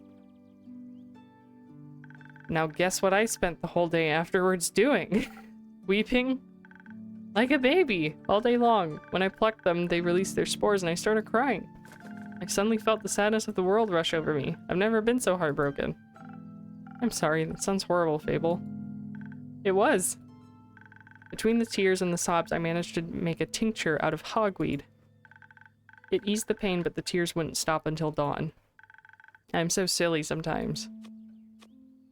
Now guess what I spent the whole day afterwards doing? Weeping? Like a baby, all day long. When I plucked them, they released their spores and I started crying. I suddenly felt the sadness of the world rush over me. I've never been so heartbroken. I'm sorry, that sounds horrible, Fable. It was. Between the tears and the sobs, I managed to make a tincture out of hogweed. It eased the pain, but the tears wouldn't stop until dawn. I'm so silly sometimes.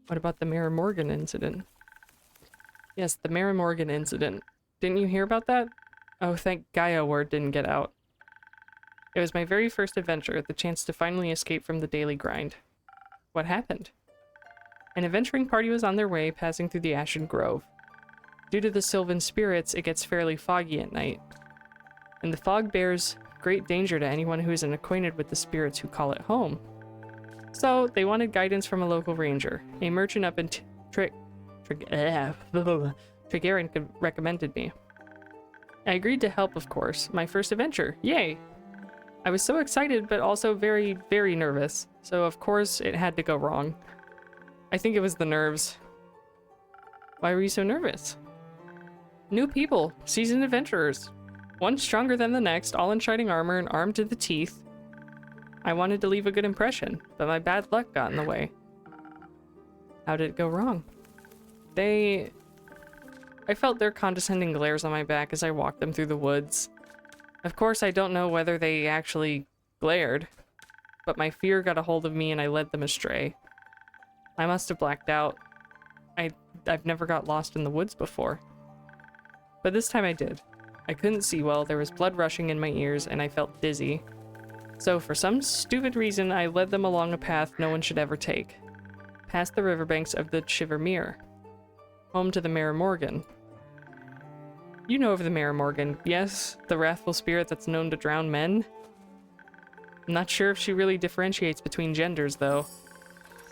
What about the Mara Morgan incident? Yes, the Mara Morgan incident. Didn't you hear about that? Oh, thank Gaia word didn't get out. It was my very first adventure, the chance to finally escape from the daily grind. What happened? An adventuring party was on their way, passing through the Ashen Grove. Due to the Sylvan spirits, it gets fairly foggy at night. And the fog bears great danger to anyone who isn't acquainted with the spirits who call it home. So, they wanted guidance from a local ranger. A merchant up in Trigarin recommended me. I agreed to help, of course. My first adventure. Yay! I was so excited, but also very, very nervous. So, of course, it had to go wrong. I think it was the nerves. Why were you so nervous? New people, seasoned adventurers. One stronger than the next, all in shining armor and armed to the teeth. I wanted to leave a good impression, but my bad luck got in the way. How did it go wrong? I felt their condescending glares on my back as I walked them through the woods. Of course, I don't know whether they actually glared, but my fear got a hold of me and I led them astray. I must have blacked out. I've never got lost in the woods before. But this time I did. I couldn't see well, there was blood rushing in my ears, and I felt dizzy. So for some stupid reason, I led them along a path no one should ever take. Past the riverbanks of the Chivermere. Home to the Mara Morgan. You know of the Mara Morgan, yes? The wrathful spirit that's known to drown men? I'm not sure if she really differentiates between genders, though.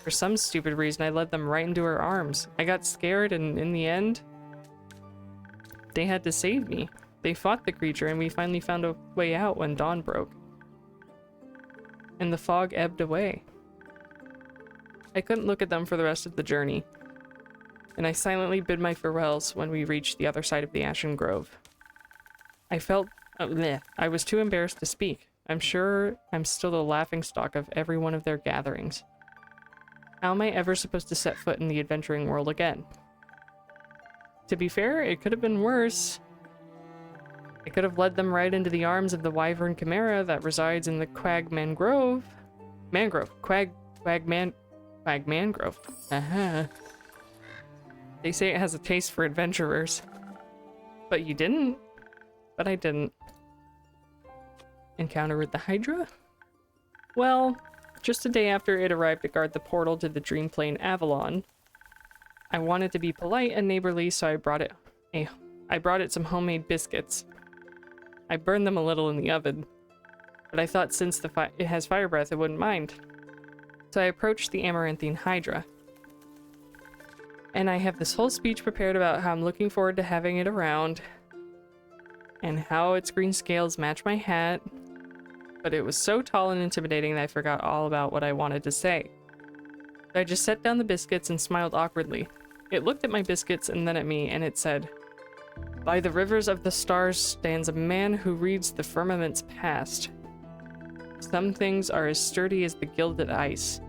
For some stupid reason, I led them right into her arms. I got scared, and in the end, they had to save me. They fought the creature, and we finally found a way out when dawn broke. And the fog ebbed away. I couldn't look at them for the rest of the journey, and I silently bid my farewells when we reached the other side of the Ashen Grove. I felt... I was too embarrassed to speak. I'm sure I'm still the laughingstock of every one of their gatherings. How am I ever supposed to set foot in the adventuring world again? To be fair, it could have been worse. I could have led them right into the arms of the wyvern chimera that resides in the Quag Mangrove. Quag Mangrove. They say it has a taste for adventurers. But you didn't? But I didn't. Encounter with the Hydra? Well, just a day after it arrived to guard the portal to the Dream Plane Avalon, I wanted to be polite and neighborly, so I brought it some homemade biscuits. I burned them a little in the oven, but I thought since it has fire breath, it wouldn't mind. So I approached the Amaranthine Hydra. And I have this whole speech prepared about how I'm looking forward to having it around, and how its green scales match my hat, but it was so tall and intimidating that I forgot all about what I wanted to say. So I just set down the biscuits and smiled awkwardly. It looked at my biscuits and then at me, and it said, "By the rivers of the stars stands a man who reads the firmament's past. Some things are as sturdy as the gilded ice.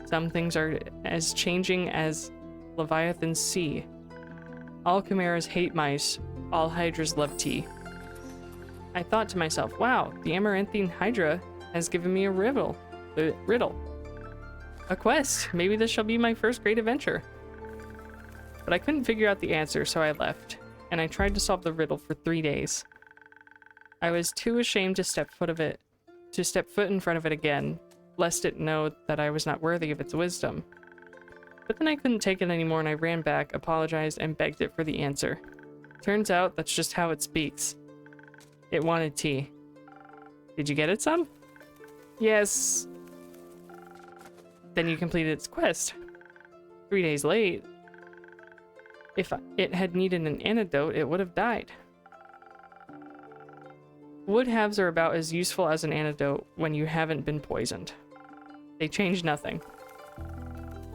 Some things are as changing as Leviathan's sea. All chimeras hate mice. All hydras love tea." I thought to myself, wow, the Amaranthine Hydra has given me a riddle. the riddle. A quest! Maybe this shall be my first great adventure. But I couldn't figure out the answer, so I left, and I tried to solve the riddle for 3 days. I was too ashamed to step foot in front of it again, lest it know that I was not worthy of its wisdom. But then I couldn't take it anymore, and I ran back, apologized, and begged it for the answer. Turns out that's just how it speaks. It wanted tea. Did you get it some? Yes. Then you completed its quest. 3 days late. If it had needed an antidote, it would have died. Wood halves are about as useful as an antidote when you haven't been poisoned. They change nothing.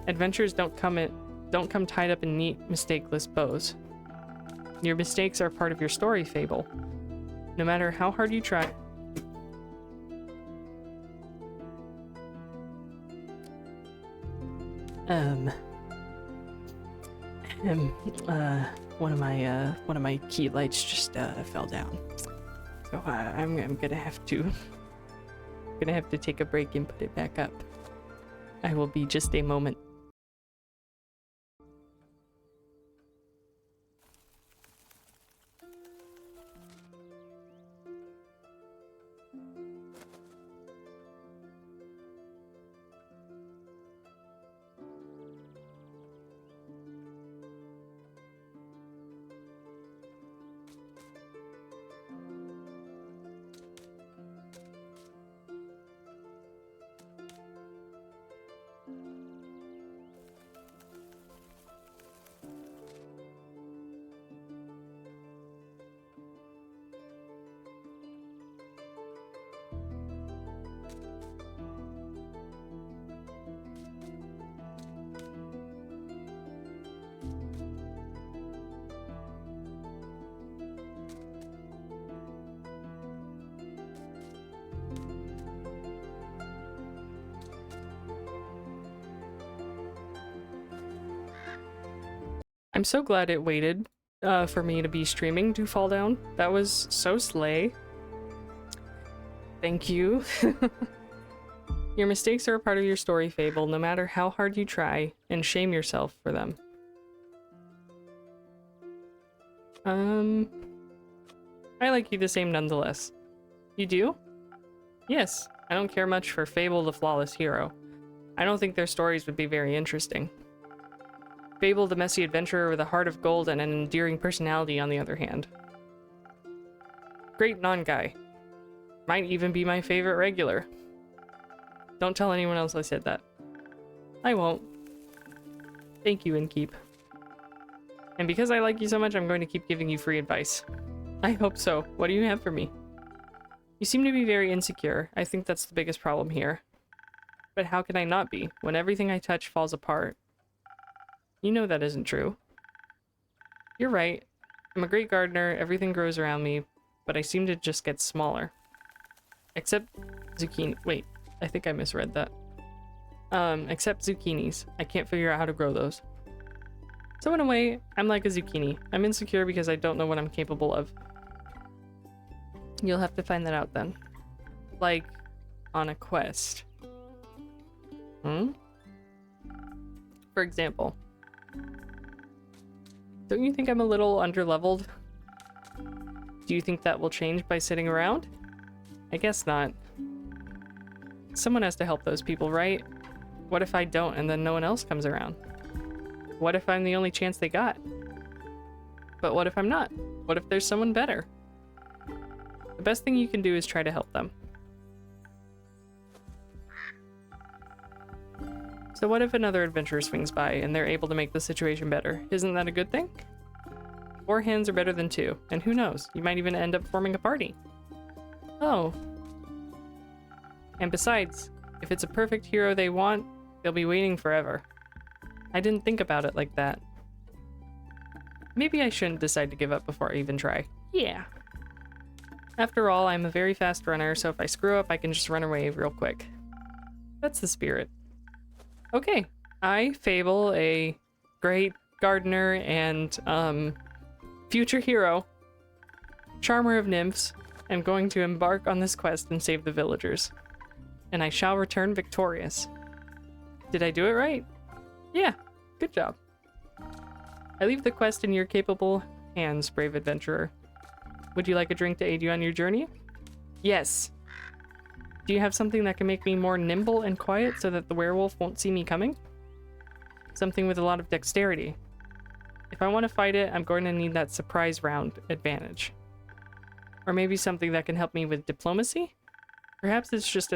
Adventures don't come tied up in neat, mistakeless bows. Your mistakes are part of your story fable. No matter how hard you try. One of my key lights just fell down. So I'm gonna have to take a break and put it back up. I will be just a moment. I'm so glad it waited for me to be streaming to fall down. That was so slay. Thank you. Your mistakes are a part of your story fable, no matter how hard you try, and shame yourself for them. I like you the same nonetheless. You do? Yes, I don't care much for Fable the Flawless Hero. I don't think their stories would be very interesting. Fable the messy adventurer with a heart of gold and an endearing personality, on the other hand. Great non-guy. Might even be my favorite regular. Don't tell anyone else I said that. I won't. Thank you, Inkeep. And because I like you so much, I'm going to keep giving you free advice. I hope so. What do you have for me? You seem to be very insecure. I think that's the biggest problem here. But how can I not be, when everything I touch falls apart? You know that isn't true. You're right. I'm a great gardener, everything grows around me, but I seem to just get smaller. Except zucchini. Wait, I think I misread that. Except zucchinis. I can't figure out how to grow those. So in a way, I'm like a zucchini. I'm insecure because I don't know what I'm capable of. You'll have to find that out then. Like, on a quest. For example. Don't you think I'm a little underleveled? Do you think that will change by sitting around? I guess not. Someone has to help those people, right? What if I don't and then no one else comes around? What if I'm the only chance they got? But what if I'm not? What if there's someone better? The best thing you can do is try to help them. So what if another adventurer swings by and they're able to make the situation better? Isn't that a good thing? 4 hands are better than 2, and who knows, you might even end up forming a party. Oh. And besides, if it's a perfect hero they want, they'll be waiting forever. I didn't think about it like that. Maybe I shouldn't decide to give up before I even try. Yeah. After all, I'm a very fast runner, so if I screw up, I can just run away real quick. That's the spirit. Okay, I, Fable, a great gardener and, future hero, charmer of nymphs, am going to embark on this quest and save the villagers. and I shall return victorious. Did I do it right? Yeah, good job. I leave the quest in your capable hands, brave adventurer. Would you like a drink to aid you on your journey? Yes. Do you have something that can make me more nimble and quiet so that the werewolf won't see me coming? Something with a lot of dexterity. If I want to fight it, I'm going to need that surprise round advantage. Or maybe something that can help me with diplomacy? Perhaps it's just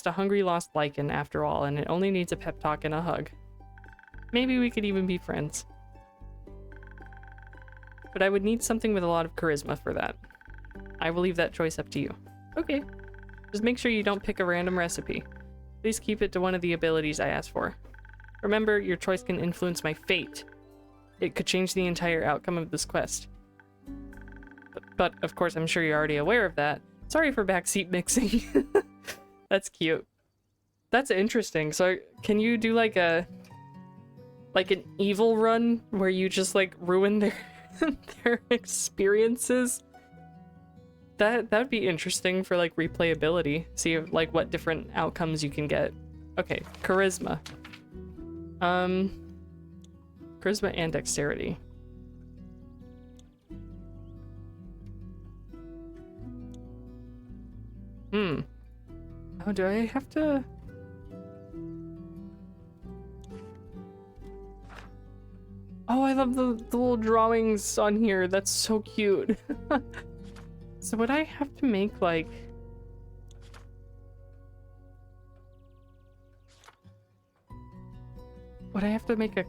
a hungry lost lichen after all, and it only needs a pep talk and a hug. Maybe we could even be friends. But I would need something with a lot of charisma for that. I will leave that choice up to you. Okay. Just make sure you don't pick a random recipe. Please keep it to one of the abilities I asked for. Remember, your choice can influence my fate. It could change the entire outcome of this quest. But of course, I'm sure you're already aware of that. Sorry for backseat mixing. That's cute. That's interesting. So can you do like an evil run where you just like ruin their experiences? That'd be interesting for like replayability. See like what different outcomes you can get. Okay, charisma. Charisma and dexterity. Oh, do I have to? Oh, I love the little drawings on here. That's so cute. So would I have to make like... Would I have to make a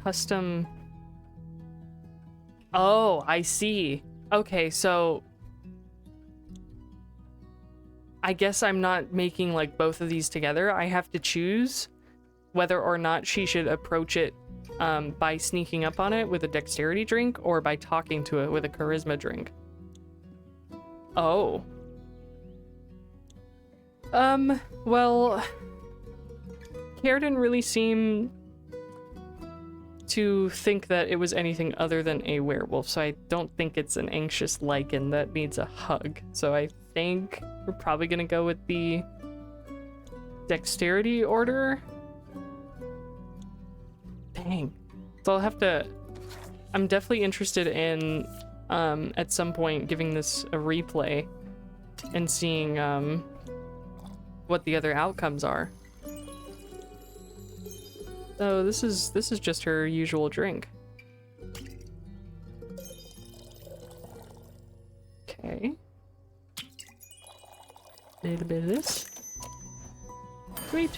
custom... Oh, I see. Okay, so... I guess I'm not making like both of these together. I have to choose whether or not she should approach it by sneaking up on it with a dexterity drink or by talking to it with a charisma drink. Oh. Well, Kier didn't really seem to think that it was anything other than a werewolf, so I don't think it's an anxious lichen that needs a hug. So I think we're probably gonna go with the dexterity order. Dang. So I'll have to... I'm definitely interested in, at some point, giving this a replay and seeing, what the other outcomes are. So this is just her usual drink. Okay. A little bit of this. Sweet.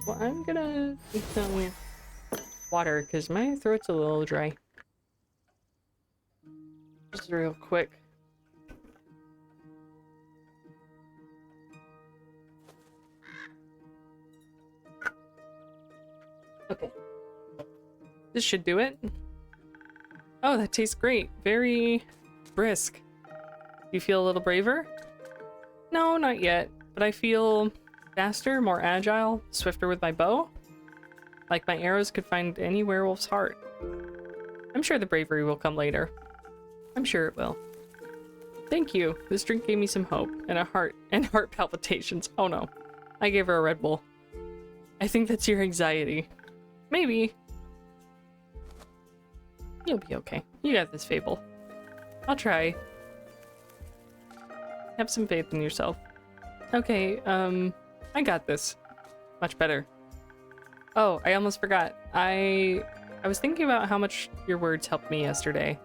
Well, I'm gonna take some water because my throat's a little dry. Just real quick. Okay. This should do it. Oh, that tastes great. Very brisk. You feel a little braver? No, not yet. But I feel faster, more agile, swifter with my bow. Like my arrows could find any werewolf's heart. I'm sure the bravery will come later. I'm sure it will. Thank you. This drink gave me some hope and heart palpitations. Oh no. I gave her a Red Bull. I think that's your anxiety. Maybe. You'll be okay. You got this, Fable. I'll try. Have some faith in yourself. Okay, I got this. Much better. Oh, I almost forgot. I was thinking about how much your words helped me yesterday,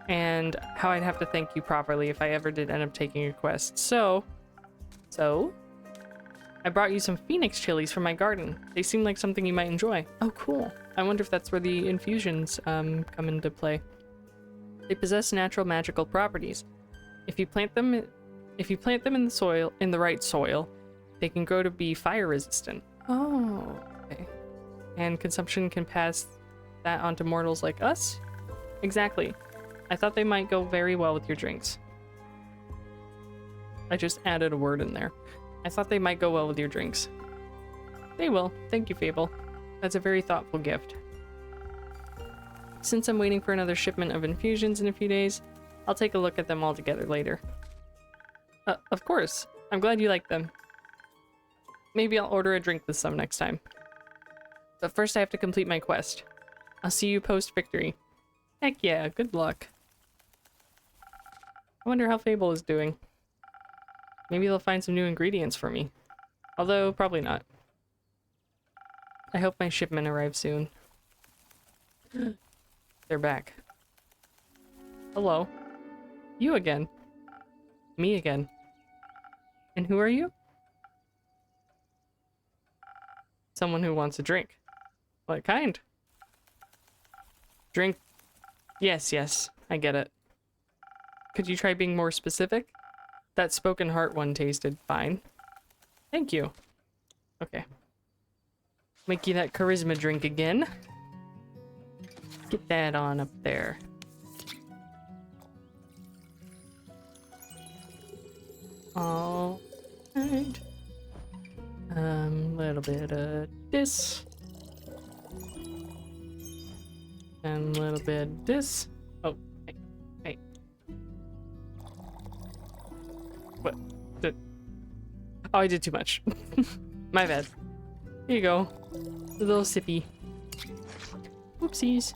and how I'd have to thank you properly if I ever did end up taking your quest. So, I brought you some phoenix chilies from my garden. They seem like something you might enjoy. Oh, cool. I wonder if that's where the infusions come into play. They possess natural magical properties. If you plant them in the soil, in the right soil, they can grow to be fire resistant. Oh, okay. And consumption can pass that on to mortals like us? Exactly. I thought they might go very well with your drinks. I just added a word in there. I thought they might go well with your drinks. They will. Thank you, Fable. That's a very thoughtful gift. Since I'm waiting for another shipment of infusions in a few days, I'll take a look at them all together later. Of course. I'm glad you like them. Maybe I'll order a drink with some next time. But first I have to complete my quest. I'll see you post-victory. Heck yeah, good luck. I wonder how Fable is doing. Maybe they'll find some new ingredients for me. Although, probably not. I hope my shipment arrives soon. They're back. Hello. You again. Me again. And who are you? Someone who wants a drink. What kind? Drink. Yes, yes, I get it. Could you try being more specific? That spoken heart one tasted fine. Thank you. Okay. Make you that charisma drink again. Get that on up there. All right. Little bit of this. And a little bit of this. Oh, hey, hey. What? Oh, I did too much. My bad. Here you go. A little sippy. Oopsies.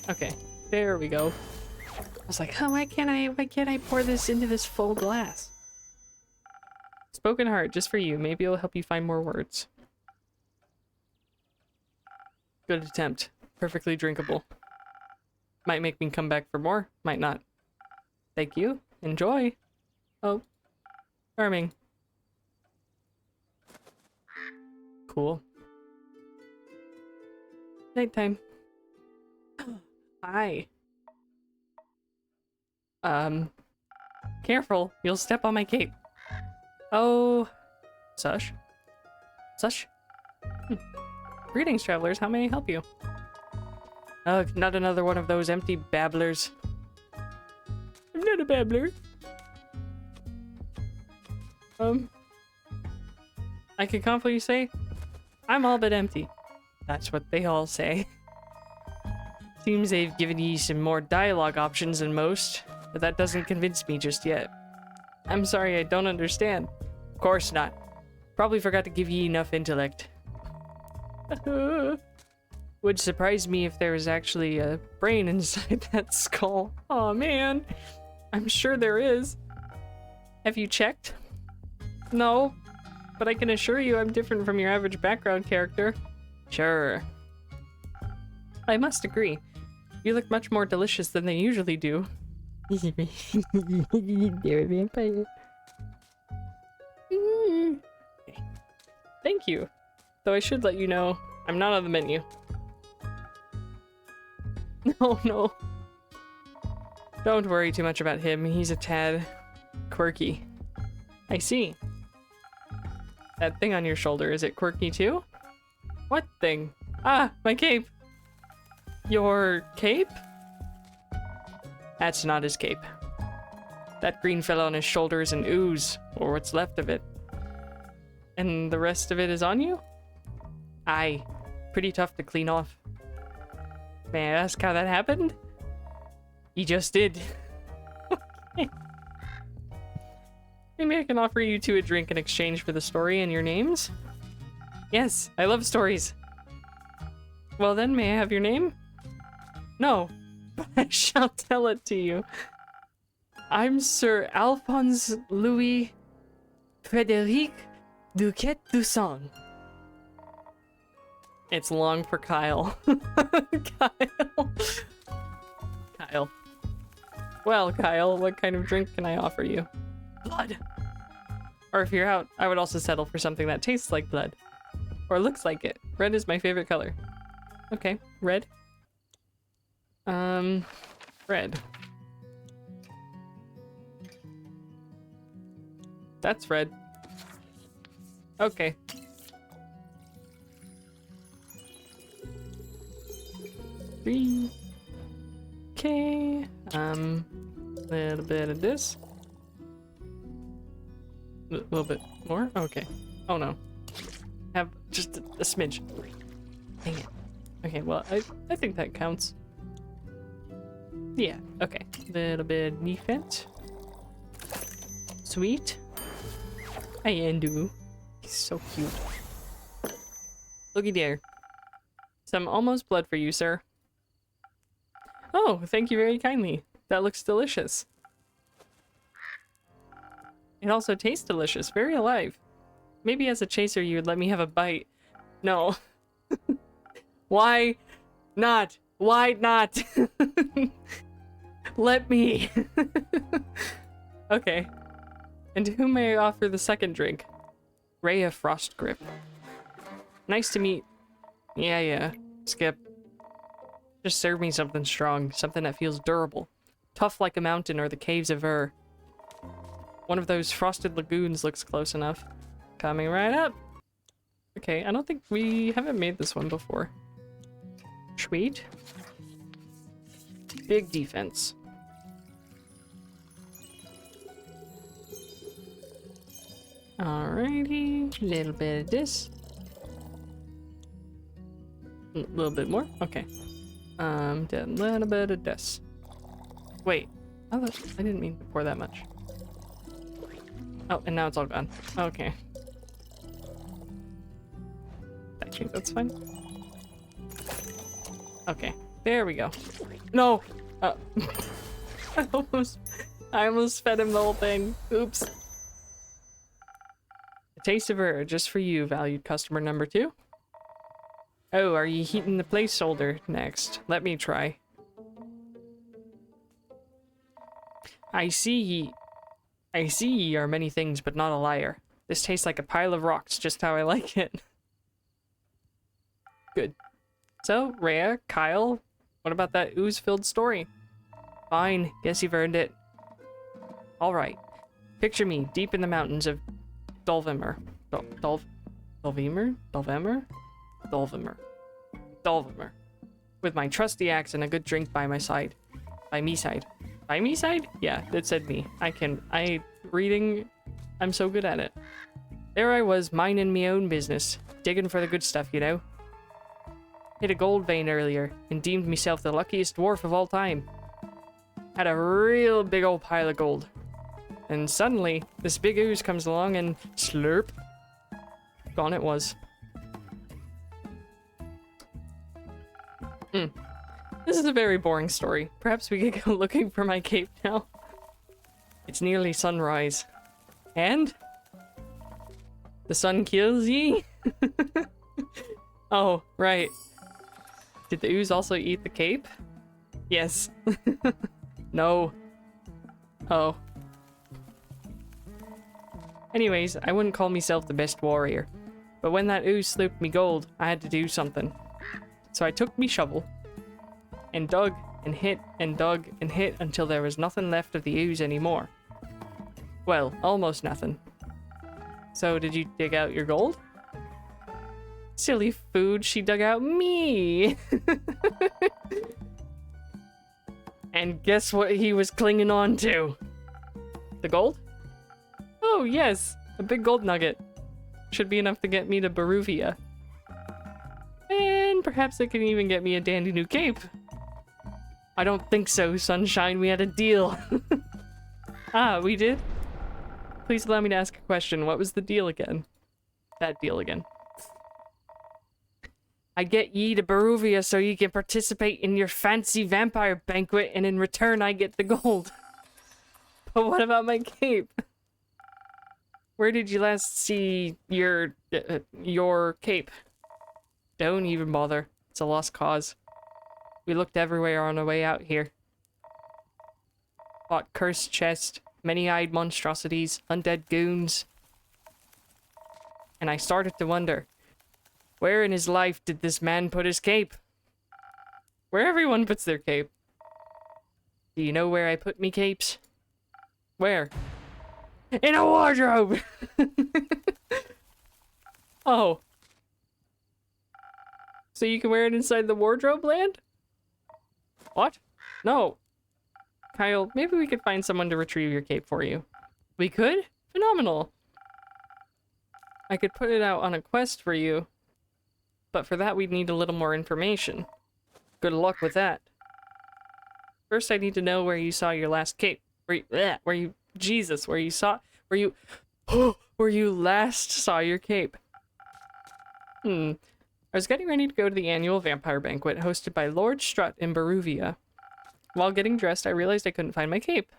Okay, there we go. I was like, oh, why can't I pour this into this full glass? Spoken heart, just for you. Maybe it'll help you find more words. Good attempt. Perfectly drinkable. Might make me come back for more. Might not. Thank you. Enjoy. Oh. Charming. Cool. Nighttime. Hi. Careful. You'll step on my cape. Oh. Sush? Sush? Greetings, travelers. How may I help you? Ugh, not another one of those empty babblers. I'm not a babbler. I can confidently say, I'm all but empty. That's what they all say. Seems they've given you some more dialogue options than most, but that doesn't convince me just yet. I'm sorry, I don't understand. Of course not. Probably forgot to give ye enough intellect. Would surprise me if there was actually a brain inside that skull. Aw, man. I'm sure there is. Have you checked? No, but I can assure you I'm different from your average background character. Sure. I must agree. You look much more delicious than they usually do. They're a vampire. Thank you. Though I should let you know, I'm not on the menu. No, no. Don't worry too much about him. He's a tad quirky. I see. That thing on your shoulder, is it quirky too? What thing? Ah, my cape. Your cape? That's not his cape. That green fella on his shoulder is an ooze, or what's left of it. And the rest of it is on you? Aye. Pretty tough to clean off. May I ask how that happened? He just did. Okay. Maybe I can offer you two a drink in exchange for the story and your names? Yes, I love stories. Well then, may I have your name? No, but I shall tell it to you. I'm Sir Alphonse Louis Frédéric Duquette Dusson. It's long for Kyle. Kyle. Kyle. Well, Kyle, what kind of drink can I offer you? Blood. Or if you're out, I would also settle for something that tastes like blood. Or looks like it. Red is my favorite color. Okay, red. Red. That's red. Okay. Three. Okay. Little bit of this. A little bit more? Okay. Oh no. Have just a smidge. Dang it. Okay, well, I think that counts. Yeah, okay. Little bit of defense. Sweet. Hi, Andu. He's so cute. Looky there. Some almost blood for you, sir. Oh, thank you very kindly. That looks delicious. It also tastes delicious. Very alive. Maybe as a chaser you would let me have a bite. No. Why not? Why not? Let me. Okay. And to whom may I offer the second drink? Rhea Frostgrip. Nice to meet. Yeah. Skip. Just serve me something strong. Something that feels durable. Tough like a mountain or the caves of Ur. One of those frosted lagoons looks close enough. Coming right up. Okay, I don't think we haven't made this one before. Sweet. Big defense. Alrighty. Little bit of this. A little bit more? Okay. Did a little bit of this. Wait. I didn't mean to pour that much. Oh, and now it's all gone. Okay. I think that's fine. Okay. There we go. No! I almost fed him the whole thing. Oops. A taste of her, just for you, valued customer number 2. Oh, are you heating the placeholder next? Let me try. I see ye are many things, but not a liar. This tastes like a pile of rocks, just how I like it. Good. So, Rhea, Kyle, what about that ooze-filled story? Fine, guess you've earned it. Alright. Picture me, deep in the mountains of Dulvimer. Dulvimer. With my trusty axe and a good drink by my side. By me side. By me side? Yeah, it said me. Reading, I'm so good at it. There I was, minding me own business. Digging for the good stuff, you know. Hit a gold vein earlier, and deemed myself the luckiest dwarf of all time. Had a real big old pile of gold. And suddenly, this big ooze comes along and slurp. Gone it was. This is a very boring story. Perhaps we could go looking for my cape now. It's nearly sunrise. And? The sun kills ye? Oh, right. Did the ooze also eat the cape? Yes. No. Oh. Anyways, I wouldn't call myself the best warrior. But when that ooze slooped me gold, I had to do something. So I took me shovel and dug and hit and dug and hit until there was nothing left of the ooze anymore. Well, almost nothing. So did you dig out your gold? Silly food, she dug out me! And guess what he was clinging on to? The gold? Oh yes, a big gold nugget. Should be enough to get me to Baruvia. And perhaps it can even get me a dandy new cape. I don't think so, Sunshine. We had a deal. Ah, we did? Please allow me to ask a question. What was the deal again? That deal again. I get ye to Baruvia so you can participate in your fancy vampire banquet, and in return I get the gold. But what about my cape? Where did you last see your cape? Don't even bother. It's a lost cause. We looked everywhere on our way out here. Fought cursed chest, many-eyed monstrosities, undead goons. And I started to wonder, where in his life did this man put his cape? Where everyone puts their cape. Do you know where I put me capes? Where? In a wardrobe! Oh. So you can wear it inside the wardrobe land? What? No. Kyle, maybe we could find someone to retrieve your cape for you. We could? Phenomenal. I could put it out on a quest for you. But for that we'd need a little more information. Good luck with that. First I need to know where you saw your last cape. Where you where you last saw your cape. I was getting ready to go to the annual vampire banquet hosted by Lord Strut in Baruvia. While getting dressed, I realized I couldn't find my cape.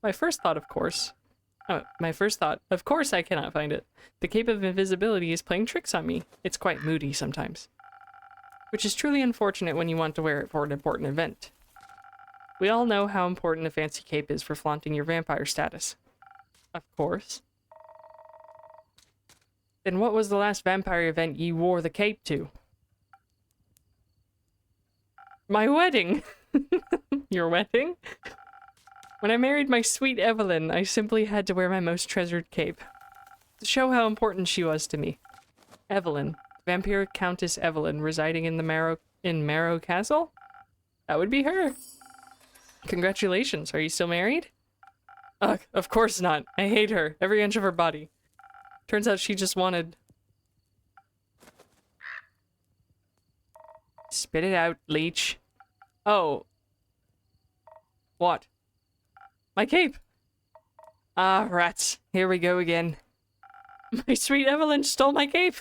My first thought, of course, I cannot find it. The Cape of Invisibility is playing tricks on me. It's quite moody sometimes. Which is truly unfortunate when you want to wear it for an important event. We all know how important a fancy cape is for flaunting your vampire status. Of course. Then what was the last vampire event ye wore the cape to? My wedding! Your wedding? When I married my sweet Evelyn, I simply had to wear my most treasured cape. To show how important she was to me. Evelyn. Vampire Countess Evelyn, residing in the Marrow Castle? That would be her. Congratulations, are you still married? Ugh, of course not. I hate her, every inch of her body. Turns out she just wanted... Spit it out, leech. Oh. What? My cape! Ah, rats. Here we go again. My sweet Evelyn stole my cape!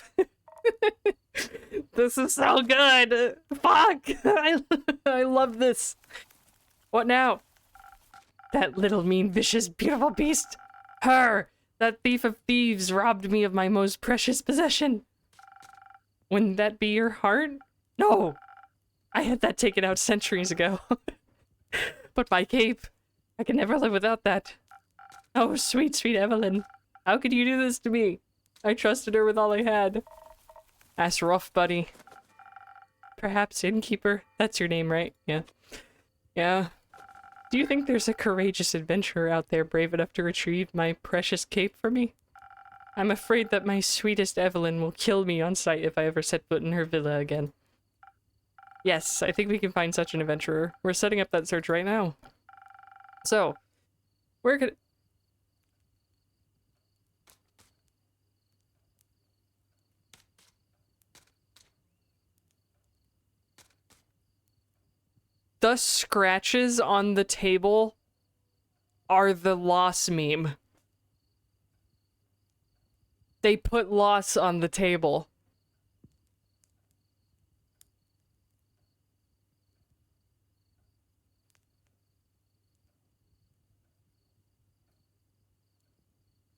This is so good! Fuck! I love this! What now? That little mean, vicious, beautiful beast! Her! That thief of thieves robbed me of my most precious possession! Wouldn't that be your heart? No! I had that taken out centuries ago. But my cape, I can never live without that. Oh, sweet, sweet Evelyn. How could you do this to me? I trusted her with all I had. That's rough, buddy. Perhaps Innkeeper? That's your name, right? Yeah. Yeah. Do you think there's a courageous adventurer out there brave enough to retrieve my precious cape for me? I'm afraid that my sweetest Evelyn will kill me on sight if I ever set foot in her villa again. Yes, I think we can find such an adventurer. We're setting up that search right now. So, where could... The scratches on the table are the loss meme. They put loss on the table.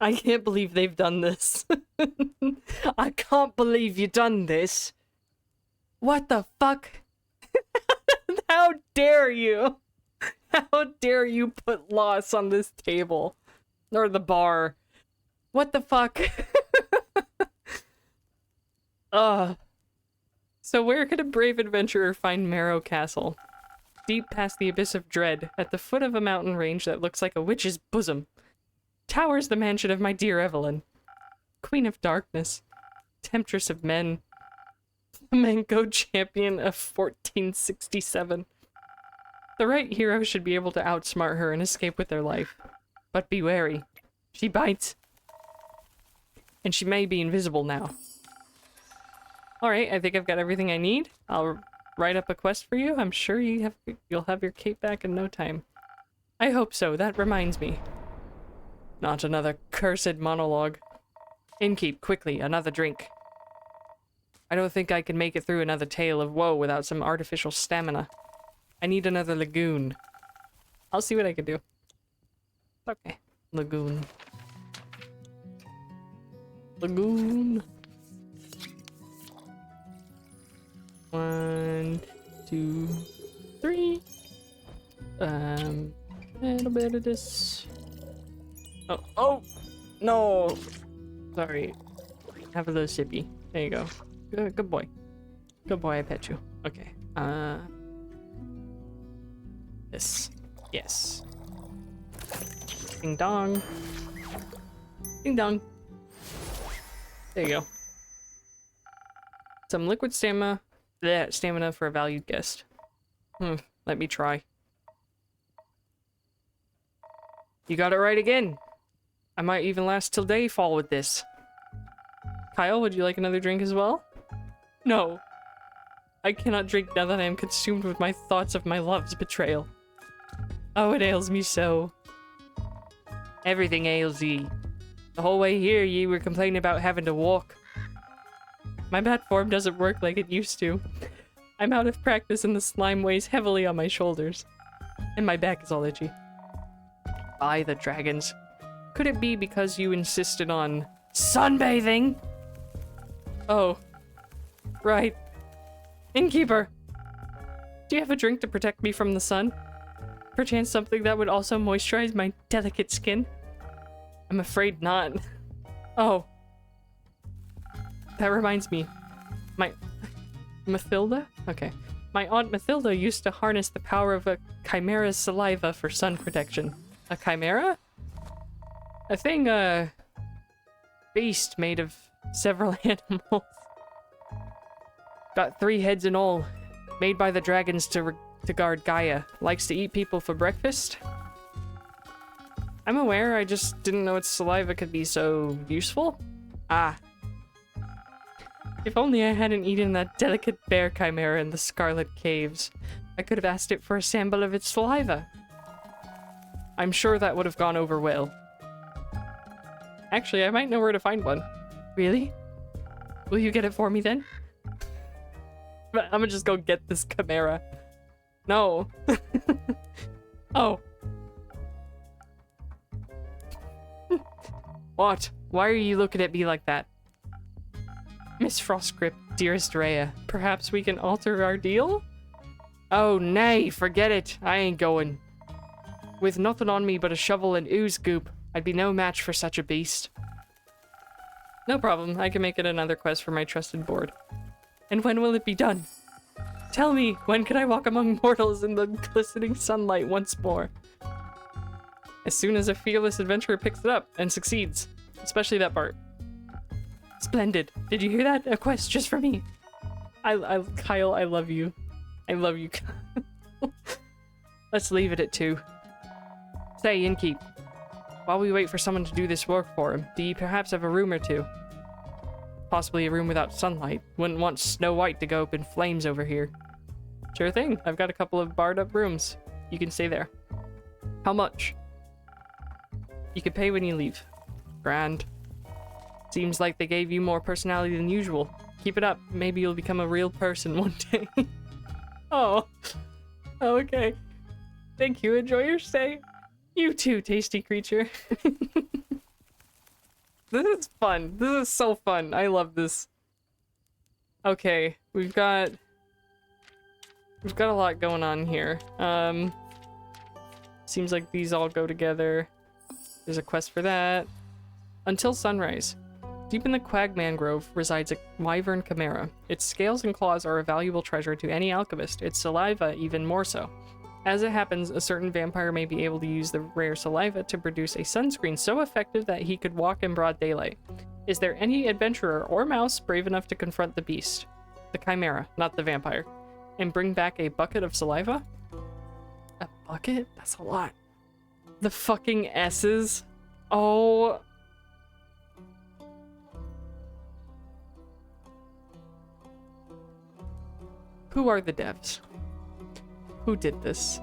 I can't believe they've done this. I can't believe you've done this. What the fuck? How dare you? How dare you put loss on this table? Or the bar. What the fuck? So where could a brave adventurer find Marrow Castle? Deep past the abyss of dread, at the foot of a mountain range that looks like a witch's bosom, towers the mansion of my dear Evelyn. Queen of darkness. Temptress of men. Flamenco champion of 1467. The right hero should be able to outsmart her and escape with their life. But be wary. She bites. And she may be invisible now. Alright, I think I've got everything I need. I'll write up a quest for you. I'm sure you'll have your cape back in no time. I hope so. That reminds me. Not another cursed monologue. Innkeep, quickly, another drink. I don't think I can make it through another tale of woe without some artificial stamina. I need another lagoon. I'll see what I can do. Okay. Lagoon. Lagoon. 1, 2, 3. Little bit of this. Oh! No! Sorry. Have a little sippy. There you go. Good boy. Good boy, I pet you. Okay. This. Yes. Ding dong. Ding dong. There you go. Some liquid stamina. Bleh, stamina for a valued guest. Let me try. You got it right again. I might even last till dayfall with this. Kyle, would you like another drink as well? No. I cannot drink now that I am consumed with my thoughts of my love's betrayal. Oh, it ails me so. Everything ails thee. The whole way here, ye were complaining about having to walk. My platform doesn't work like it used to. I'm out of practice and the slime weighs heavily on my shoulders. And my back is all itchy. By the dragons. Could it be because you insisted on sunbathing? Oh. Right. Innkeeper! Do you have a drink to protect me from the sun? Perchance something that would also moisturize my delicate skin? I'm afraid not. Oh. That reminds me. My... Mathilda? Okay. My Aunt Mathilda used to harness the power of a chimera's saliva for sun protection. A chimera? A thing, beast made of several animals. Got 3 heads in all. Made by the dragons to guard Gaia. Likes to eat people for breakfast. I'm aware, I just didn't know its saliva could be so useful. Ah. If only I hadn't eaten that delicate bear chimera in the Scarlet Caves. I could have asked it for a sample of its saliva. I'm sure that would have gone over well. Actually, I might know where to find one. Really? Will you get it for me then? But I'm gonna just go get this chimera. No. Oh. What? Why are you looking at me like that? Miss Frostgrip, dearest Rhea, perhaps we can alter our deal? Oh, nay, forget it. I ain't going. With nothing on me but a shovel and ooze goop, I'd be no match for such a beast. No problem. I can make it another quest for my trusted board. And when will it be done? Tell me, when can I walk among mortals in the glistening sunlight once more? As soon as a fearless adventurer picks it up and succeeds. Especially that part. Splendid. Did you hear that? A quest just for me. Kyle, I love you. I love you. Let's leave it at 2. Say, Innkeep. While we wait for someone to do this work for him, do you perhaps have a room or two? Possibly a room without sunlight. Wouldn't want Snow White to go up in flames over here. Sure thing. I've got a couple of barred up rooms. You can stay there. How much? You can pay when you leave. Grand. Seems like they gave you more personality than usual. Keep it up. Maybe you'll become a real person one day. Oh. Okay. Thank you. Enjoy your stay. You too, tasty creature. This is fun. This is so fun. I love this. Okay, we've got a lot going on here. Seems like these all go together. There's a quest for that. Until sunrise. Deep in the Quag Mangrove resides a wyvern chimera. Its scales and claws are a valuable treasure to any alchemist, its saliva even more so. As it happens, a certain vampire may be able to use the rare saliva to produce a sunscreen so effective that he could walk in broad daylight. Is there any adventurer or mouse brave enough to confront the beast? The chimera, not the vampire. And bring back a bucket of saliva? A bucket? That's a lot. The fucking S's? Oh... Who are the devs? Who did this?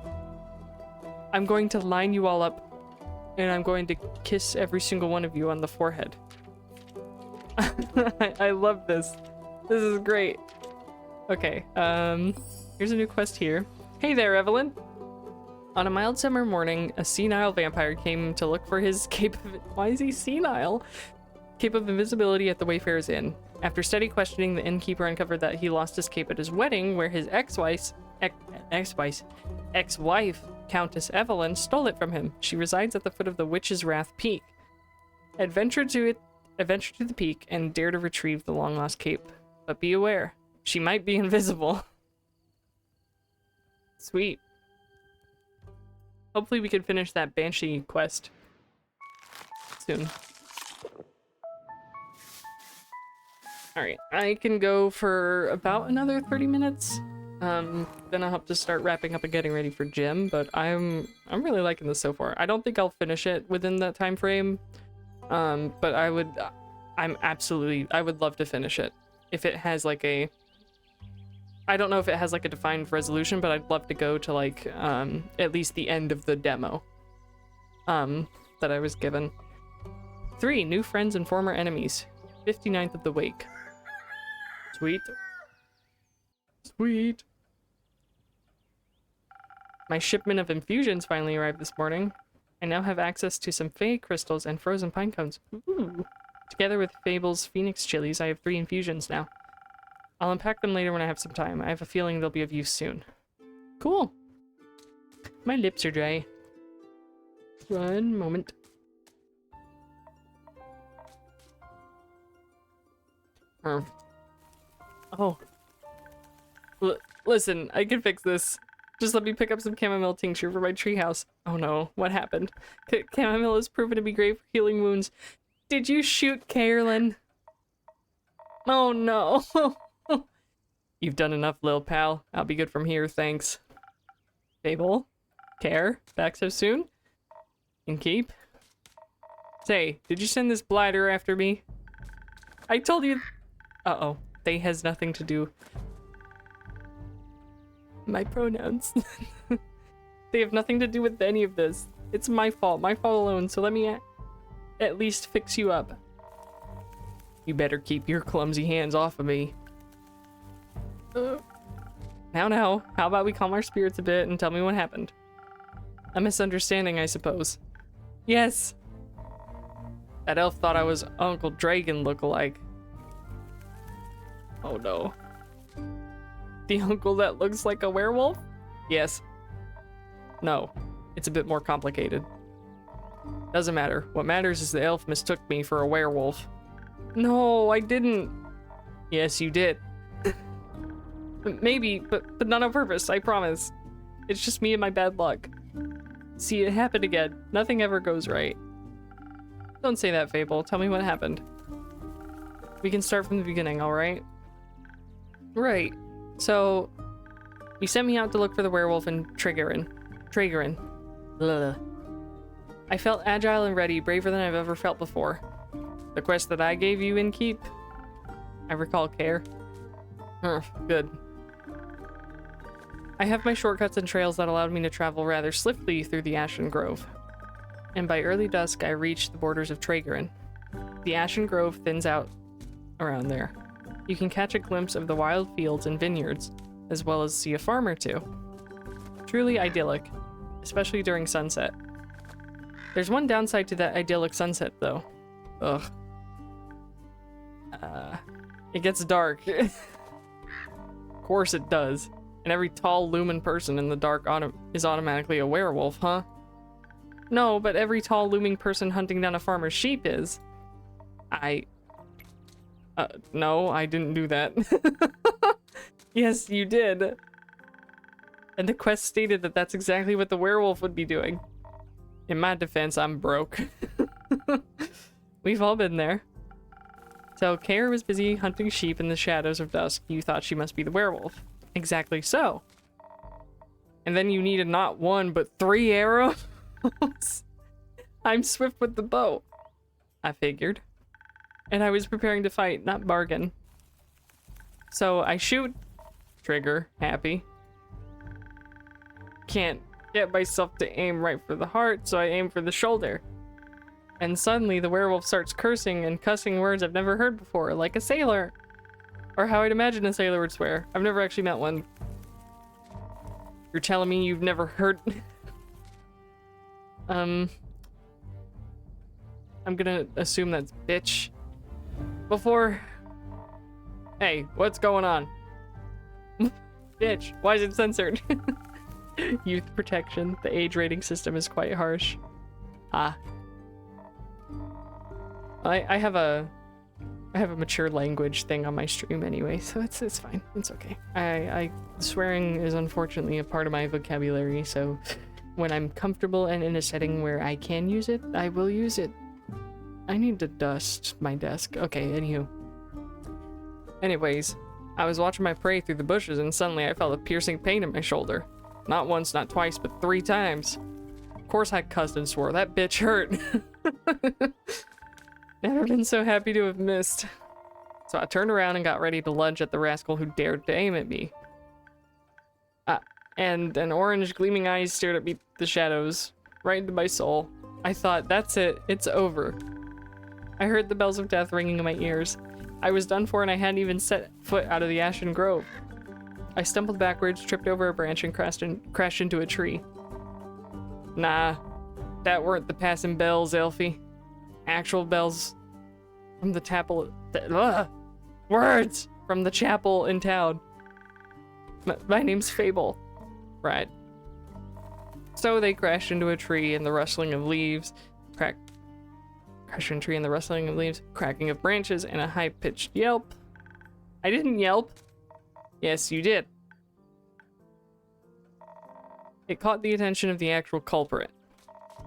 I'm going to line you all up, and I'm going to kiss every single one of you on the forehead. I love this. This is great. Okay, here's a new quest here. Hey there, Evelyn! On a mild summer morning, a senile vampire came to look for his cape of... Why is he senile? Cape of invisibility at the Wayfarer's Inn. After steady questioning, the innkeeper uncovered that he lost his cape at his wedding, where his ex-wife, Countess Evelyn, stole it from him. She resides at the foot of the Witch's Wrath Peak. Adventure to the peak and dare to retrieve the long-lost cape. But be aware, she might be invisible. Sweet. Hopefully we can finish that Banshee quest soon. Alright, I can go for about another 30 minutes. Then I'll have to start wrapping up and getting ready for gym, but I'm really liking this so far. I don't think I'll finish it within that time frame. But I would love to finish it. If it has like a... I don't know if it has like a defined resolution, but I'd love to go to like, at least the end of the demo. That I was given. 3 new friends and former enemies. 59th of the wake. Sweet. Sweet. My shipment of infusions finally arrived this morning. I now have access to some fey crystals and frozen pine cones. Ooh. Together with Fable's phoenix chilies, I have 3 infusions now. I'll unpack them later when I have some time. I have a feeling they'll be of use soon. Cool. My lips are dry. One moment. Oh. Listen, I can fix this. Just let me pick up some chamomile tincture for my treehouse. Oh no, what happened? Chamomile has proven to be great for healing wounds. Did you shoot Carolyn? Oh no. You've done enough, lil pal. I'll be good from here, thanks. Fable? Care? Back so soon? And keep? Say, did you send this blighter after me? I told you... Uh-oh. They has nothing to do... My pronouns. They have nothing to do with any of this. It's my fault alone, so let me at least fix you up. You better keep your clumsy hands off of me. Now, how about we calm our spirits a bit and tell me what happened? A misunderstanding, I suppose. Yes. That elf thought I was Uncle Dragon lookalike. Oh no. The uncle that looks like a werewolf? Yes. No. It's a bit more complicated. Doesn't matter. What matters is the elf mistook me for a werewolf. No, I didn't. Yes, you did. Maybe, but not on purpose, I promise. It's just me and my bad luck. See, it happened again. Nothing ever goes right. Don't say that, Fable. Tell me what happened. We can start from the beginning, alright? Right. So, you sent me out to look for the werewolf in Tavern. Ugh. I felt agile and ready, braver than I've ever felt before. The quest that I gave you in Keep? I recall care. Good. I have my shortcuts and trails that allowed me to travel rather swiftly through the Ashen Grove. And by early dusk, I reached the borders of Tavern. The Ashen Grove thins out around there. You can catch a glimpse of the wild fields and vineyards, as well as see a farm or two. Truly idyllic, especially during sunset. There's one downside to that idyllic sunset, though. Ugh. It gets dark. Of course it does. And every tall, lumen person in the dark is automatically a werewolf, huh? No, but every tall, looming person hunting down a farmer's sheep is. No, I didn't do that. Yes, you did. And the quest stated that that's exactly what the werewolf would be doing. In my defense, I'm broke. We've all been there. So, Kare was busy hunting sheep in the shadows of dusk. You thought she must be the werewolf. Exactly so. And then you needed not 1, but 3 arrows? I'm swift with the bow. I figured. And I was preparing to fight, not bargain. So I shoot. Trigger. Happy. Can't get myself to aim right for the heart, so I aim for the shoulder. And suddenly the werewolf starts cursing and cussing words I've never heard before, like a sailor. Or how I'd imagine a sailor would swear. I've never actually met one. You're telling me you've never heard... I'm gonna assume that's bitch. Before... Hey, what's going on? Bitch, why is it censored? Youth protection. The age rating system is quite harsh. Ah. I have a mature language thing on my stream anyway, so it's fine. It's okay. Swearing is unfortunately a part of my vocabulary, so when I'm comfortable and in a setting where I can use it, I will use it. I need to dust my desk. Okay, anywho. Anyways, I was watching my prey through the bushes and suddenly I felt a piercing pain in my shoulder. Not once, not twice, but 3 times. Of course I cussed and swore. That bitch hurt. Never been so happy to have missed. So I turned around and got ready to lunge at the rascal who dared to aim at me. And an orange gleaming eyes stared at me through the shadows, right into my soul. I thought, that's it, it's over. I heard the bells of death ringing in my ears. I was done for and I hadn't even set foot out of the Ashen Grove. I stumbled backwards, tripped over a branch, and crashed into a tree. Nah, that weren't the passing bells, Elfie. Actual bells from the chapel. Words from the chapel in town. My name's Fable. Right. So they crashed into a tree and the rustling of leaves, crashing into a tree and the rustling of leaves, cracking of branches, and a high-pitched yelp. I didn't yelp. Yes, you did. It caught the attention of the actual culprit.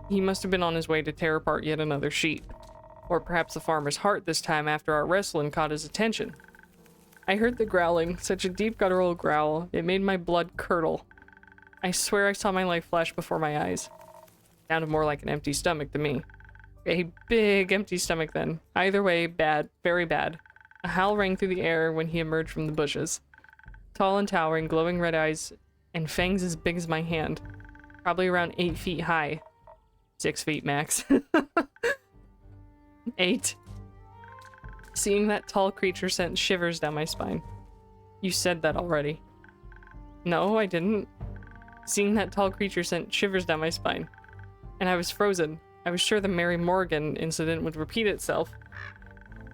He must have been on his way to tear apart yet another sheep. Or perhaps the farmer's heart this time after our wrestling caught his attention. I heard the growling, such a deep guttural growl, it made my blood curdle. I swear I saw my life flash before my eyes. Sounded more like an empty stomach to me. A big empty stomach then. Either way, bad, very bad. A howl rang through the air when he emerged from the bushes. Tall and towering, glowing red eyes, and fangs as big as my hand. Probably around 8 feet high. 6 feet max. 8. Seeing that tall creature sent shivers down my spine. You said that already. No, I didn't. Seeing that tall creature sent shivers down my spine. And I was frozen. I was sure the Mary Morgan incident would repeat itself.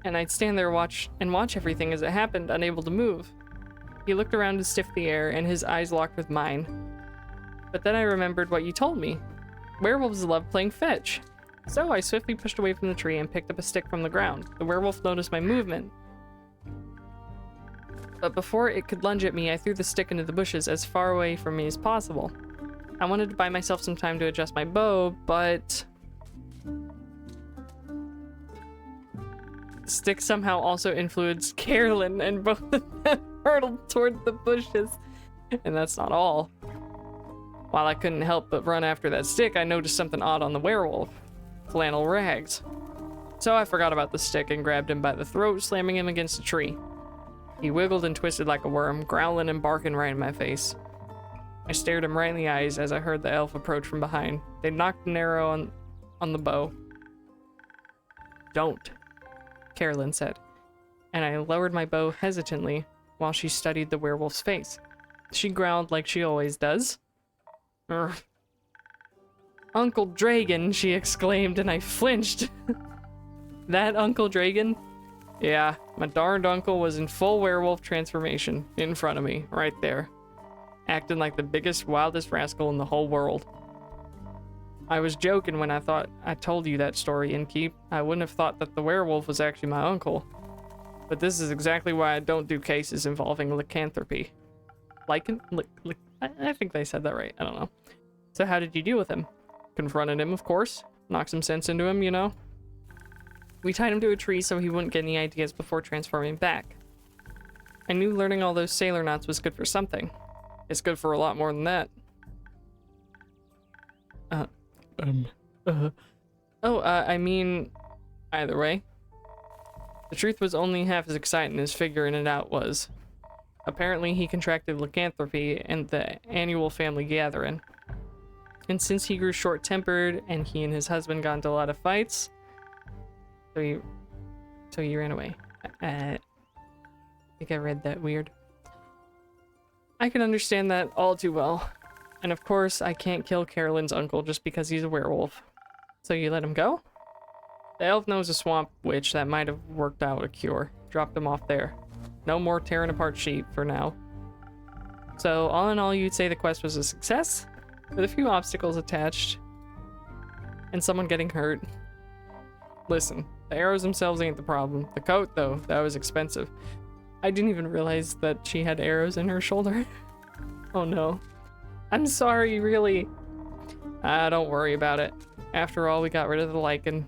And I'd stand there watch everything as it happened, unable to move. He looked around to sniff the air, and his eyes locked with mine. But then I remembered what you told me. Werewolves love playing fetch. So I swiftly pushed away from the tree and picked up a stick from the ground. The werewolf noticed my movement. But before it could lunge at me, I threw the stick into the bushes as far away from me as possible. I wanted to buy myself some time to adjust my bow, but... the stick somehow also influenced Carolyn, and both of them hurtled toward the bushes. And that's not all. While I couldn't help but run after that stick, I noticed something odd on the werewolf. Flannel rags. So I forgot about the stick and grabbed him by the throat, slamming him against a tree. He wiggled and twisted like a worm, growling and barking right in my face. I stared him right in the eyes as I heard the elf approach from behind. They knocked an arrow on the bow. Don't, Carolyn said, and I lowered my bow hesitantly while she studied the werewolf's face. She growled like she always does. Urgh. Uncle Dragon, she exclaimed, and I flinched. That Uncle Dragon? Yeah, my darned uncle was in full werewolf transformation in front of me, right there. Acting like the biggest, wildest rascal in the whole world. I was joking when I thought I told you that story, Innkeep. I wouldn't have thought that the werewolf was actually my uncle. But this is exactly why I don't do cases involving lycanthropy. I think they said that right, I don't know. So how did you deal with him? Confronted him, of course. Knocked some sense into him, you know? We tied him to a tree so he wouldn't get any ideas before transforming back. I knew learning all those sailor knots was good for something. It's good for a lot more than that. I mean, either way. The truth was only half as exciting as figuring it out was. Apparently he contracted lycanthropy in the annual family gathering. And since he grew short-tempered and he and his husband got into a lot of fights, so he ran away. I think I read that weird. I can understand that all too well. And of course, I can't kill Carolyn's uncle just because he's a werewolf. So you let him go? The elf knows a swamp witch that might have worked out a cure. Dropped him off there. No more tearing apart sheep for now. So all in all, you'd say the quest was a success? With a few obstacles attached. And someone getting hurt. Listen, the arrows themselves ain't the problem. The coat, though, that was expensive. I didn't even realize that she had arrows in her shoulder. Oh no. I'm sorry, really. Don't worry about it. After all, we got rid of the lichen.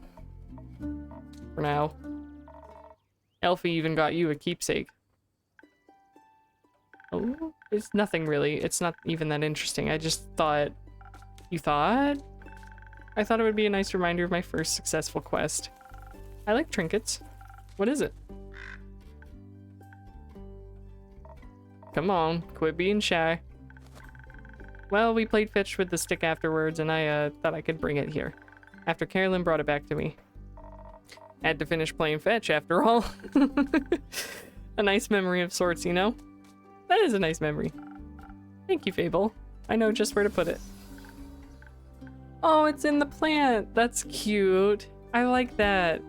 For now. Elfie even got you a keepsake. Oh, it's nothing really. It's not even that interesting. I just thought... You thought? I thought it would be a nice reminder of my first successful quest. I like trinkets. What is it? Come on, quit being shy. Well, we played fetch with the stick afterwards, and I thought I could bring it here. After Carolyn brought it back to me. Had to finish playing fetch after all. A nice memory of sorts, you know? That is a nice memory. Thank you, Fable. I know just where to put it. Oh, it's in the plant. That's cute. I like that.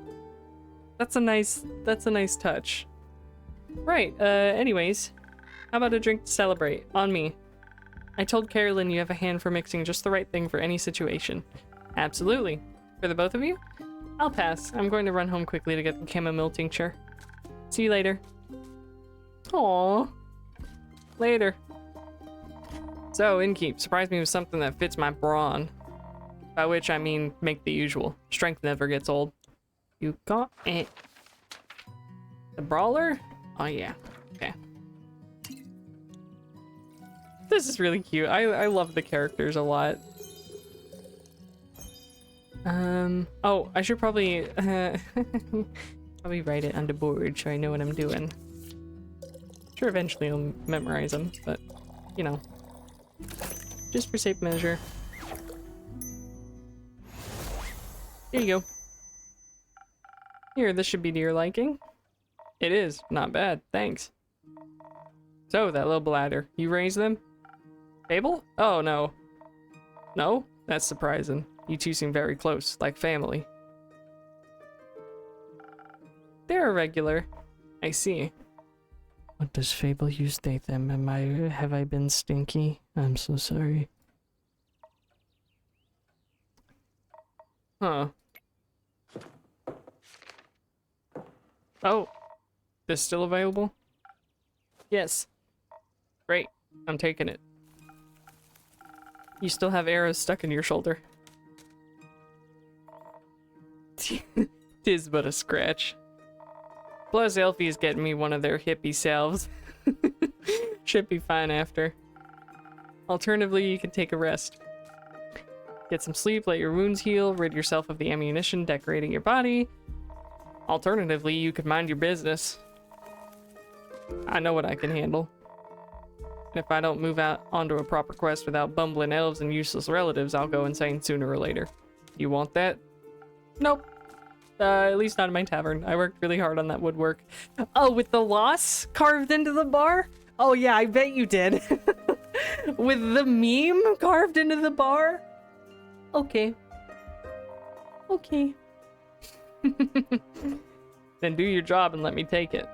That's a nice touch. Right, anyways. How about a drink to celebrate? On me. I told Carolyn you have a hand for mixing just the right thing for any situation. Absolutely. For the both of you? I'll pass. I'm going to run home quickly to get the chamomile tincture. See you later. Aww. Later. So, Innkeep, surprise me with something that fits my brawn. By which I mean, make the usual. Strength never gets old. You got it. The brawler? Oh yeah. Okay. This is really cute. I love the characters a lot. Oh, I should probably probably write it on the board so I know what I'm doing. Sure, eventually I'll memorize them, but you know, just for safe measure. Here you go. Here, this should be to your liking. It is. Not bad. Thanks. So, that little bladder. You raised them? Fable? Oh, no. No? That's surprising. You two seem very close, like family. They're irregular. I see. What does Fable you state them? Have I been stinky? I'm so sorry. Huh. Oh. This still available? Yes. Great. I'm taking it. You still have arrows stuck in your shoulder. Tis but a scratch. Plus, Elfie is getting me one of their hippie salves. Should be fine after. Alternatively, you can take a rest. Get some sleep, let your wounds heal, rid yourself of the ammunition decorating your body. Alternatively, you could mind your business. I know what I can handle. And if I don't move out onto a proper quest without bumbling elves and useless relatives, I'll go insane sooner or later. You want that? Nope. At least not in my tavern. I worked really hard on that woodwork. Oh, with the loss carved into the bar? Oh yeah, I bet you did. With the meme carved into the bar? Okay. Okay. Then do your job and let me take it.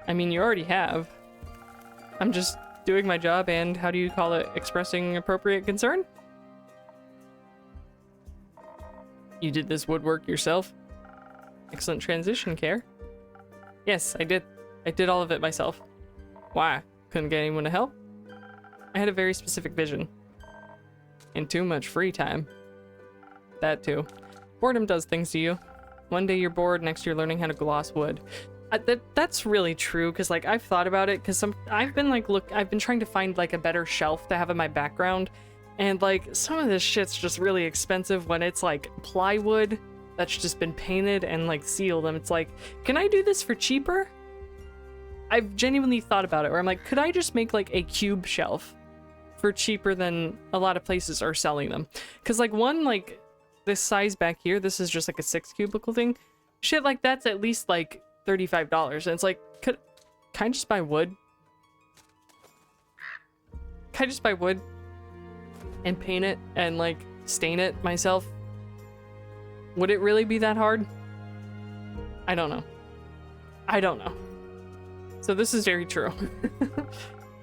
I mean, you already have. I'm just doing my job and, how do you call it, expressing appropriate concern? You did this woodwork yourself? Excellent transition, Care. Yes, I did. I did all of it myself. Why? Couldn't get anyone to help? I had a very specific vision. And too much free time. That too. Boredom does things to you. One day you're bored, next you're learning how to gloss wood. That's really true, because like I've thought about it, because I've been trying to find like a better shelf to have in my background, and like some of this shit's just really expensive when it's like plywood that's just been painted and like sealed, and it's like, can I do this for cheaper? I've genuinely thought about it, where I'm like, could I just make like a cube shelf for cheaper than a lot of places are selling them? Because like one like this size back here, this is just like a 6 cubicle thing. Shit like that's at least like $35, and it's like, can I just buy wood? Can I just buy wood and paint it and like stain it myself? Would it really be that hard? I don't know. I don't know. So this is very true.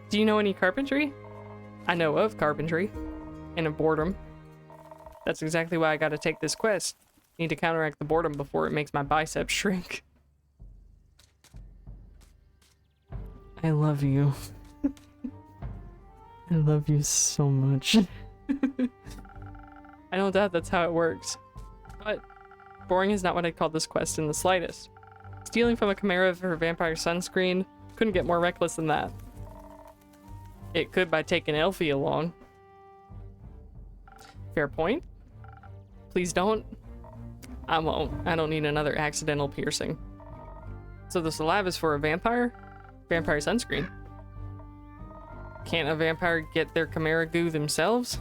Do you know any carpentry? I know of carpentry and of boredom. That's exactly why I gotta take this quest. Need to counteract the boredom before it makes my biceps shrink. I love you. I love you so much. I don't doubt that's how it works. But boring is not what I'd call this quest in the slightest. Stealing from a chimera for her vampire sunscreen couldn't get more reckless than that. It could by taking Elfie along. Fair point. Please don't. I won't. I don't need another accidental piercing. So the salve is for a vampire? Vampire sunscreen. Can't a vampire get their chimera goo themselves?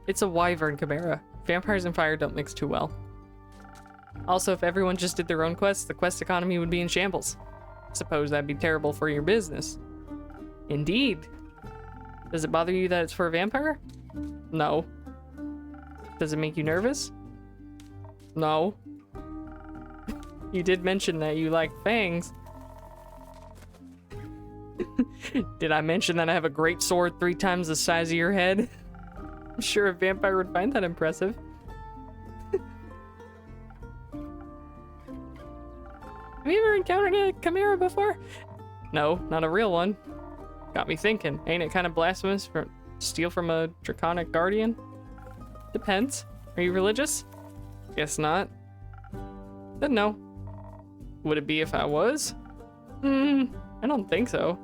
It's a wyvern chimera. Vampires and fire don't mix too well. Also, if everyone just did their own quests, the quest economy would be in shambles. Suppose that'd be terrible for your business. Indeed. Does it bother you that it's for a vampire? No. Does it make you nervous? No. You did mention that you like fangs. Did I mention that I have a great sword 3 times the size of your head? I'm sure a vampire would find that impressive. Have you ever encountered a chimera before? No, not a real one. Got me thinking, ain't it kind of blasphemous to steal from a draconic guardian? Depends. Are you religious? Guess not. Then no. Would it be if I was? I don't think so.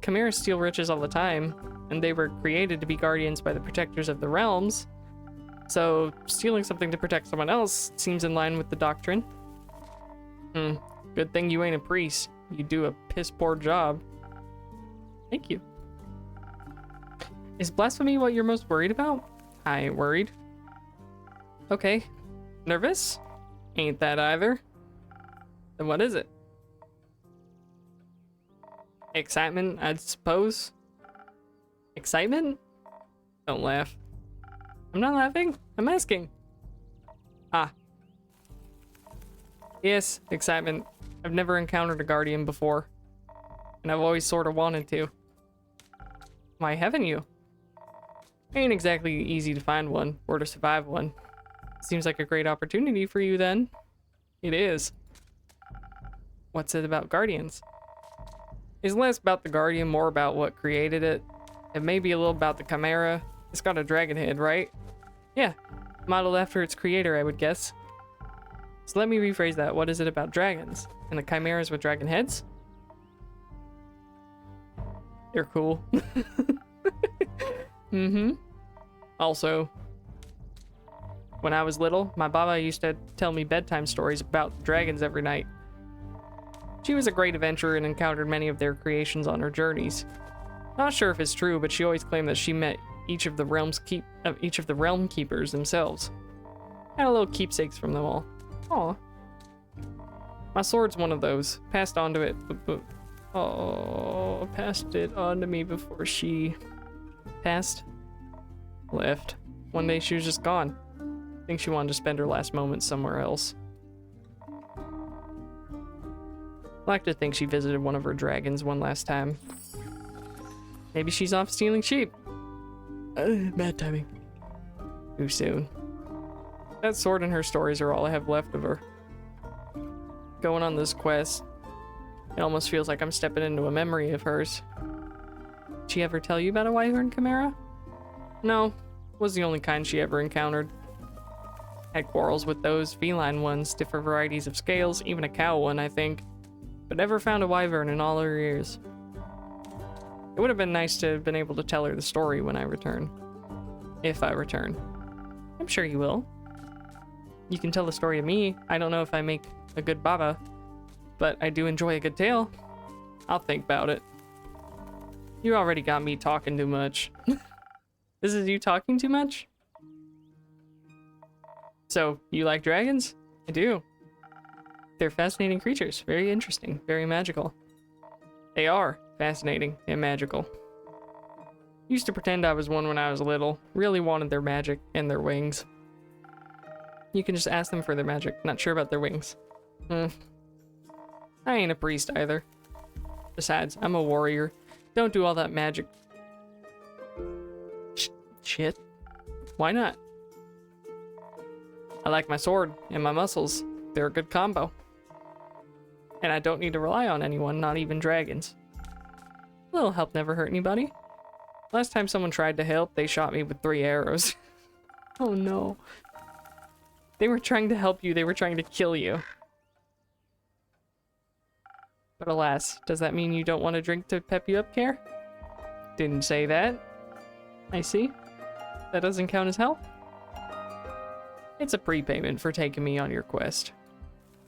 Chimeras steal riches all the time, and they were created to be guardians by the protectors of the realms. So, stealing something to protect someone else seems in line with the doctrine. Good thing you ain't a priest. You do a piss poor job. Thank you. Is blasphemy what you're most worried about? I ain't worried. Okay. Nervous? Ain't that either. Then what is it? Excitement, I suppose. Excitement? Don't laugh. I'm not laughing. I'm asking. Ah. Yes, excitement. I've never encountered a guardian before. And I've always sort of wanted to. Why haven't you? Ain't exactly easy to find one, or to survive one. Seems like a great opportunity for you then. It is. What's it about guardians? It's less about the guardian, more about what created it. It may be a little about the chimera. It's got a dragon head, right? Yeah, modeled after its creator, I would guess. So let me rephrase that. What is it about dragons? And the chimeras with dragon heads? They're cool. Also, when I was little, my baba used to tell me bedtime stories about dragons every night. She was a great adventurer and encountered many of their creations on her journeys. Not sure if it's true, but she always claimed that she met each of the realm keepers themselves. Had a little keepsakes from them all. Aw. My sword's one of those. Passed on to it. Oh, passed it on to me before she passed. Left. One day she was just gone. I think she wanted to spend her last moments somewhere else. I like to think she visited one of her dragons one last time. Maybe she's off stealing sheep. Bad timing. Too soon. That sword and her stories are all I have left of her. Going on this quest, it almost feels like I'm stepping into a memory of hers. Did she ever tell you about a wyvern chimera? No, was the only kind she ever encountered. Had quarrels with those feline ones, different varieties of scales, even a cow one, I think. But never found a wyvern in all her years. It would have been nice to have been able to tell her the story when I return. If I return. I'm sure you will. You can tell the story to me. I don't know if I make a good baba, but I do enjoy a good tale. I'll think about it. You already got me talking too much. This is you talking too much? So, you like dragons? I do. They're fascinating creatures. Very interesting. Very magical. They are fascinating and magical. Used to pretend I was one when I was little. Really wanted their magic and their wings. You can just ask them for their magic. Not sure about their wings. I ain't a priest either. Besides, I'm a warrior. Don't do all that magic. Shit. Why not? I like my sword and my muscles. They're a good combo. And I don't need to rely on anyone, not even dragons. A little help never hurt anybody. Last time someone tried to help, they shot me with 3 arrows. Oh no. They were trying to help you, they were trying to kill you. But alas, does that mean you don't want a drink to pep you up, Care? Didn't say that. I see. That doesn't count as help? It's a prepayment for taking me on your quest.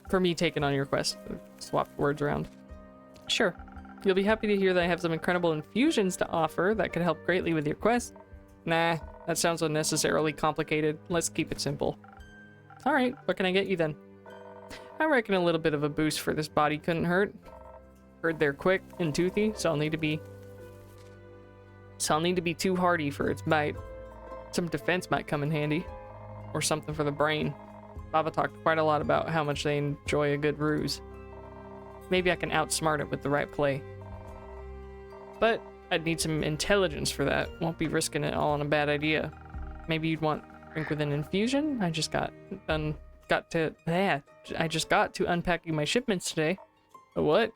For me taking on your quest. Swapped words around. Sure. You'll be happy to hear that I have some incredible infusions to offer that could help greatly with your quest. Nah, that sounds unnecessarily complicated. Let's keep it simple. Alright, what can I get you then? I reckon a little bit of a boost for this body couldn't hurt. Heard they're quick and toothy, so I'll need to be too hardy for its bite. Some defense might come in handy. Or something for the brain. Baba talked quite a lot about how much they enjoy a good ruse. Maybe I can outsmart it with the right play. But I'd need some intelligence for that. Won't be risking it all on a bad idea. Maybe you'd want drink with an infusion? I just got to unpacking my shipments today. A what?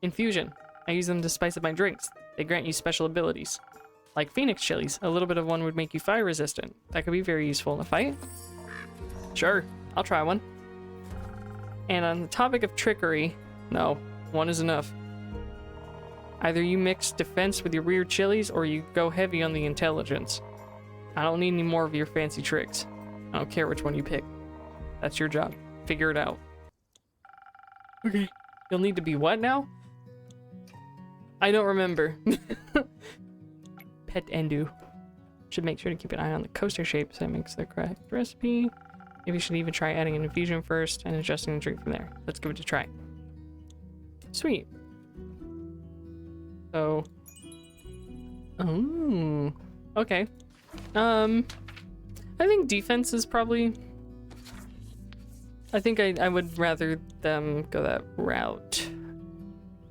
Infusion. I use them to spice up my drinks. They grant you special abilities. Like Phoenix chilies, a little bit of one would make you fire resistant. That could be very useful in a fight. Sure, I'll try one. And on the topic of trickery, no, one is enough. Either you mix defense with your weird chilies, or you go heavy on the intelligence. I don't need any more of your fancy tricks. I don't care which one you pick. That's your job. Figure it out. Okay. You'll need to be what now? I don't remember. Pet Endu. Should make sure to keep an eye on the coaster shape so it makes the correct recipe. Maybe you should even try adding an infusion first and adjusting the drink from there. Let's give it a try. Sweet. So. Oh. Okay. I think defense is probably. I think I would rather them go that route.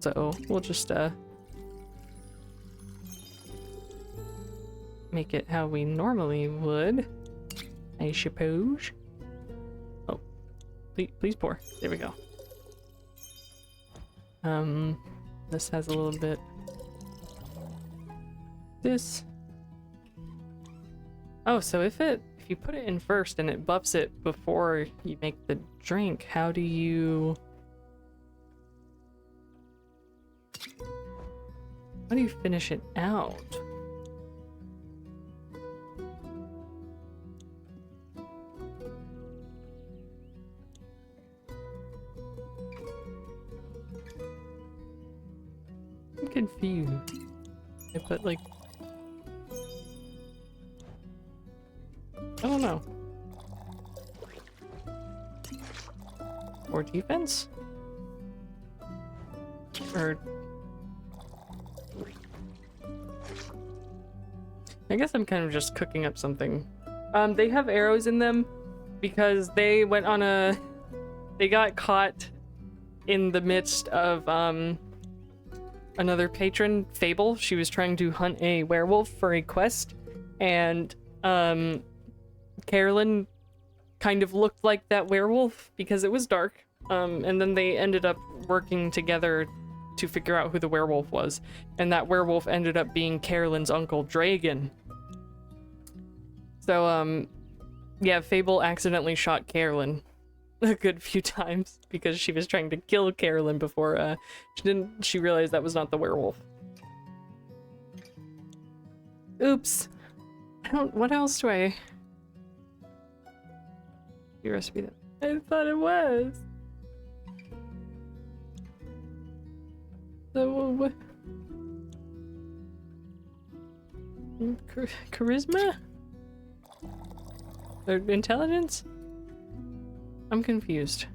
So we'll just make it how we normally would, I suppose. Oh, please pour. There we go. This has a little bit. This. Oh, so if you put it in first and it buffs it before you make the drink, how do you finish it out? I'm confused. I put like, I don't know. Or defense? Or I guess I'm kind of just cooking up something. They have arrows in them because they went on they got caught in the midst of another patron, Fable. She was trying to hunt a werewolf for a quest, and Carolyn kind of looked like that werewolf because it was dark. And then they ended up working together to figure out who the werewolf was, and that werewolf ended up being Carolyn's uncle Dragon. So yeah, Fable accidentally shot Carolyn a good few times because she was trying to kill Carolyn before she realized that was not the werewolf. Oops. What else do I the recipe that I thought it was? So charisma? Or intelligence? I'm confused.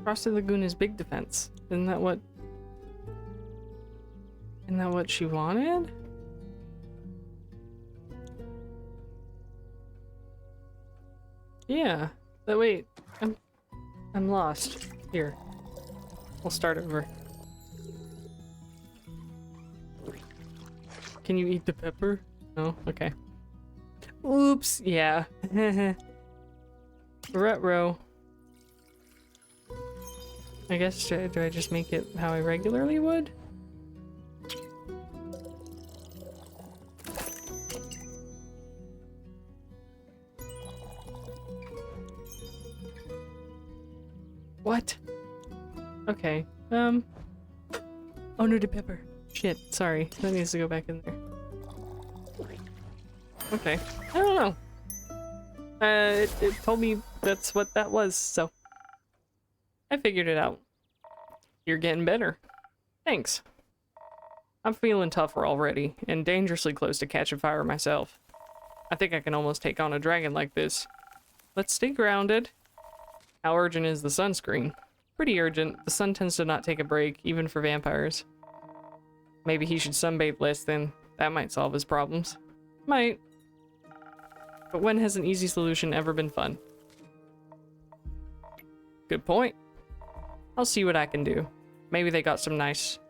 Frosted Lagoon is big defense. Isn't that what she wanted? Yeah. But wait, I'm lost. Here. We'll start over. Can you eat the pepper? No? Okay. Oops, yeah. Retro. I guess, do I just make it how I regularly would? What? Okay, oh no, the pepper. Shit, sorry. That needs to go back in there. Okay. I don't know. It told me that's what that was, so I figured it out. You're getting better. Thanks. I'm feeling tougher already, and dangerously close to catching fire myself. I think I can almost take on a dragon like this. Let's stay grounded. How urgent is the sunscreen? Pretty urgent. The sun tends to not take a break, even for vampires. Maybe he should sunbathe less then. That might solve his problems. Might. But when has an easy solution ever been fun? Good point. I'll see what I can do. Maybe they got some nice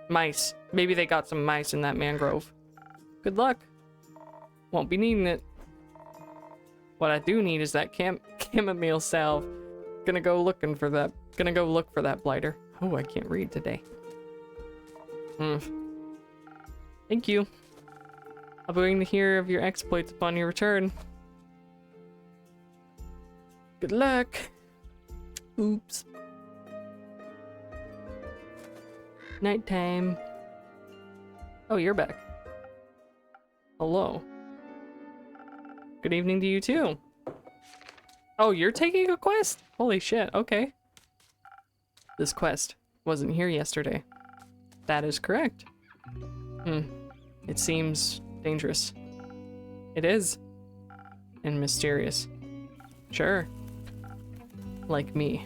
mice. Maybe they got some mice in that mangrove. Good luck. Won't be needing it. What I do need is that chamomile salve. Gonna go looking for that. Gonna go look for that blighter. Oh, I can't read today. Thank you. I'll be waiting to hear of your exploits upon your return. Good luck. Oops. Nighttime. Oh, you're back. Hello. Good evening to you too. Oh, you're taking a quest? Holy shit, okay. This quest wasn't here yesterday. That is correct. It seems dangerous. It is. And mysterious. Sure. Like me.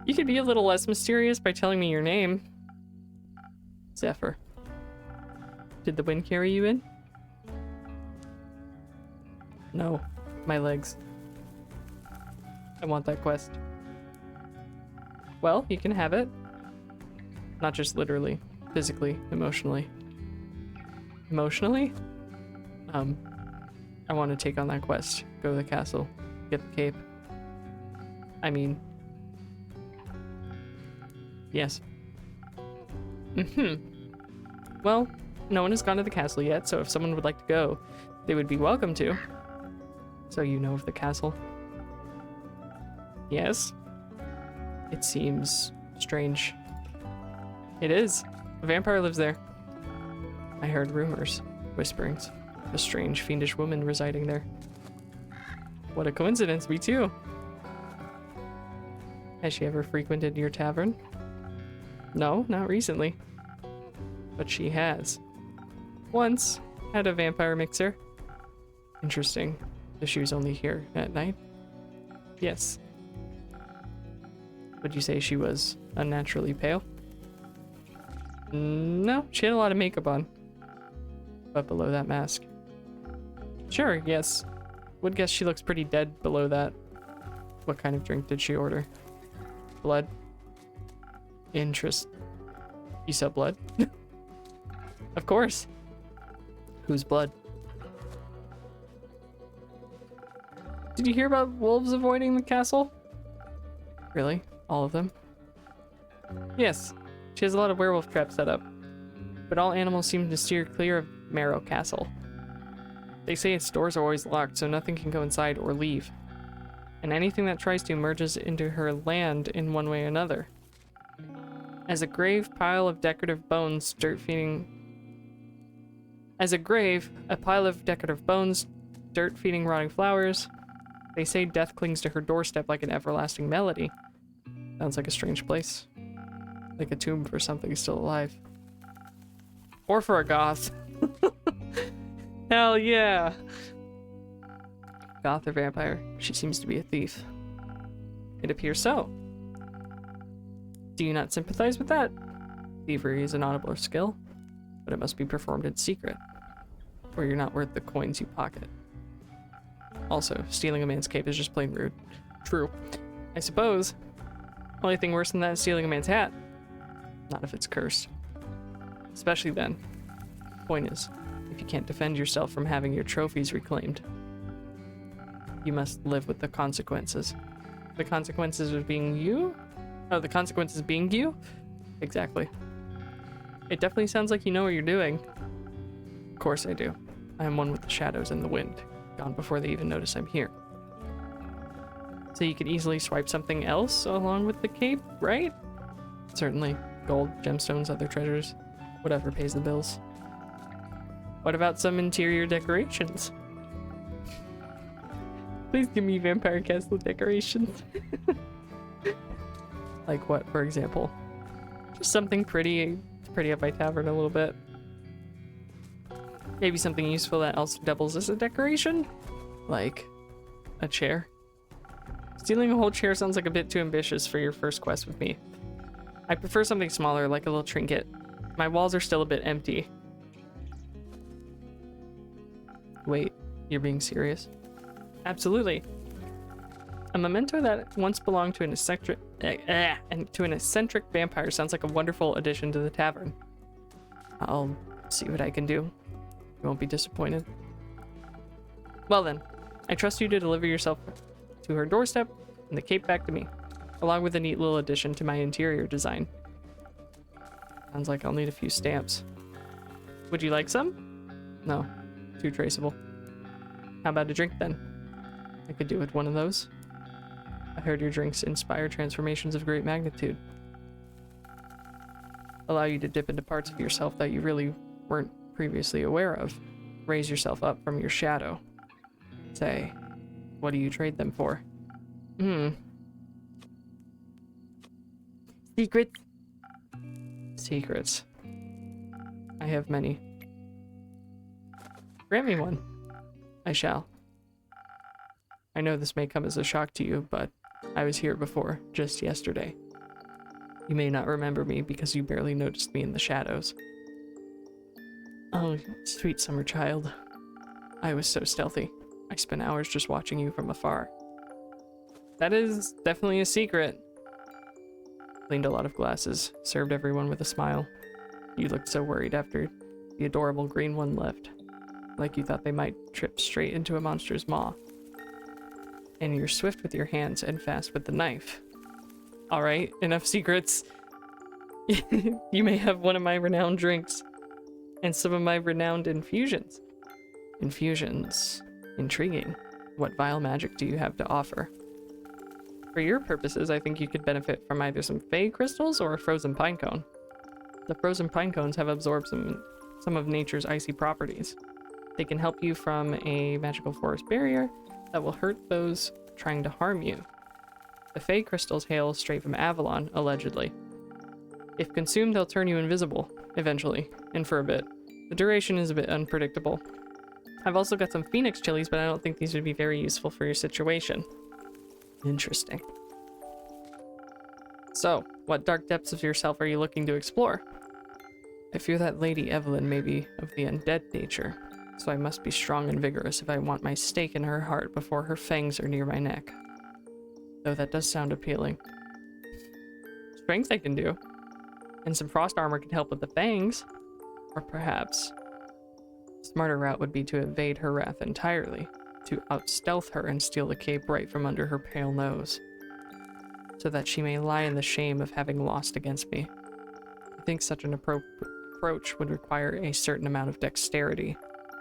You could be a little less mysterious by telling me your name. Zephyr. Did the wind carry you in? No. My legs. I want that quest. Well, you can have it. Not just literally. Physically. Emotionally. Emotionally? I want to take on that quest. Go to the castle. Get the cape. I mean... Yes. Well, no one has gone to the castle yet, so if someone would like to go, they would be welcome to. So you know of the castle? Yes. It seems strange. It is. A vampire lives there. I heard rumors, whisperings, of a strange fiendish woman residing there. What a coincidence, me too. Has she ever frequented your tavern? No, not recently. But she has. Once had a vampire mixer. Interesting. So she was only here at night? Yes. Would you say she was unnaturally pale? No, she had a lot of makeup on. But below that mask. Sure, yes. Would guess she looks pretty dead below that. What kind of drink did she order? Blood? Interest. You sell blood? Of course. Whose blood? Did you hear about wolves avoiding the castle? Really? All of them? Yes. She has a lot of werewolf traps set up. But all animals seem to steer clear of Marrow Castle. They say its doors are always locked, so nothing can go inside or leave. And anything that tries to merges into her land in one way or another. As a grave, a pile of decorative bones, dirt feeding rotting flowers. They say death clings to her doorstep like an everlasting melody. Sounds like a strange place. Like a tomb for something still alive. Or for a goth. Hell yeah! Goth or vampire, she seems to be a thief. It appears so. Do you not sympathize with that? Thievery is an honorable skill, but it must be performed in secret, or you're not worth the coins you pocket. Also, stealing a man's cape is just plain rude. True. I suppose. Only thing worse than that is stealing a man's hat. Not if it's cursed. Especially then. Point is, if you can't defend yourself from having your trophies reclaimed, you must live with the consequences. The consequences of being you? Oh, the consequences being you? Exactly. It definitely sounds like you know what you're doing. Of course I do. I am one with the shadows and the wind, gone before they even notice I'm here. So you could easily swipe something else along with the cape, right? Certainly. Gold, gemstones, other treasures. Whatever pays the bills. What about some interior decorations? Please give me Vampire Castle decorations. Like what, for example? Just something pretty to pretty up my tavern a little bit. Maybe something useful that also doubles as a decoration? Like a chair? Stealing a whole chair sounds like a bit too ambitious for your first quest with me. I prefer something smaller, like a little trinket. My walls are still a bit empty. Wait, you're being serious? Absolutely. A memento that once belonged to an eccentric vampire sounds like a wonderful addition to the tavern. I'll see what I can do. You won't be disappointed. Well then, I trust you to deliver yourself to her doorstep and the cape back to me, along with a neat little addition to my interior design. Sounds like I'll need a few stamps. Would you like some? No, too traceable. How about a drink then? I could do with one of those. I heard your drinks inspire transformations of great magnitude. Allow you to dip into parts of yourself that you really weren't previously aware of. Raise yourself up from your shadow. Say, what do you trade them for? Secrets. Secrets. I have many. Grant me one. I shall. I know this may come as a shock to you, but I was here before, just yesterday. You may not remember me because you barely noticed me in the shadows. Oh, sweet summer child. I was so stealthy. I spent hours just watching you from afar. That is definitely a secret. Cleaned a lot of glasses, served everyone with a smile. You looked so worried after the adorable green one left, like you thought they might trip straight into a monster's maw. And you're swift with your hands and fast with the knife. Alright, enough secrets. You may have one of my renowned drinks, and some of my renowned infusions. Infusions. Intriguing. What vile magic do you have to offer? For your purposes, I think you could benefit from either some fey crystals or a frozen pine cone. The frozen pine cones have absorbed some of nature's icy properties. They can help you from a magical forest barrier that will hurt those trying to harm you. The fey crystals hail straight from Avalon, allegedly. If consumed, they'll turn you invisible, eventually, and for a bit. The duration is a bit unpredictable. I've also got some phoenix chilies, but I don't think these would be very useful for your situation. Interesting. So, what dark depths of yourself are you looking to explore? I fear that Lady Evelyn may be of the undead nature, so I must be strong and vigorous if I want my stake in her heart before her fangs are near my neck. Though that does sound appealing. Strength I can do. And some frost armor could help with the fangs. Or perhaps, a smarter route would be to evade her wrath entirely, to out-stealth her and steal the cape right from under her pale nose, so that she may lie in the shame of having lost against me. I think such an approach would require a certain amount of dexterity,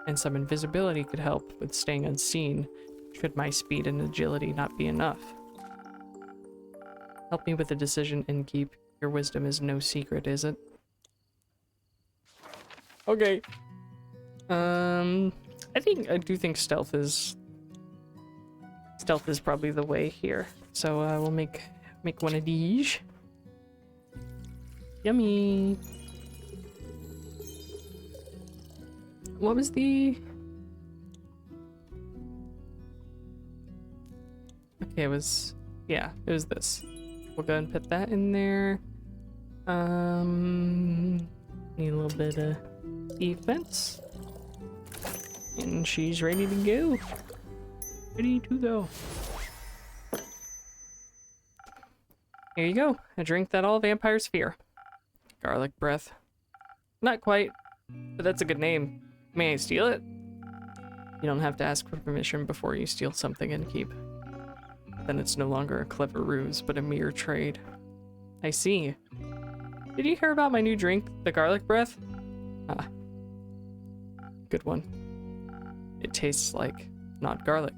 and some invisibility could help with staying unseen, should my speed and agility not be enough. Help me with the decision, Innkeep. Your wisdom is no secret, is it? Okay. I do think stealth is probably the way here. So we'll make one of these. Yummy. What was the? Okay, it was this. We'll go ahead and put that in there. Need a little bit of defense. And she's ready to go. Ready to go. Here you go. A drink that all vampires fear. Garlic breath. Not quite, but that's a good name. May I steal it? You don't have to ask for permission before you steal something and keep. Then it's no longer a clever ruse, but a mere trade. I see. Did you hear about my new drink, the garlic breath? Ah. Good one. It tastes like, not garlic,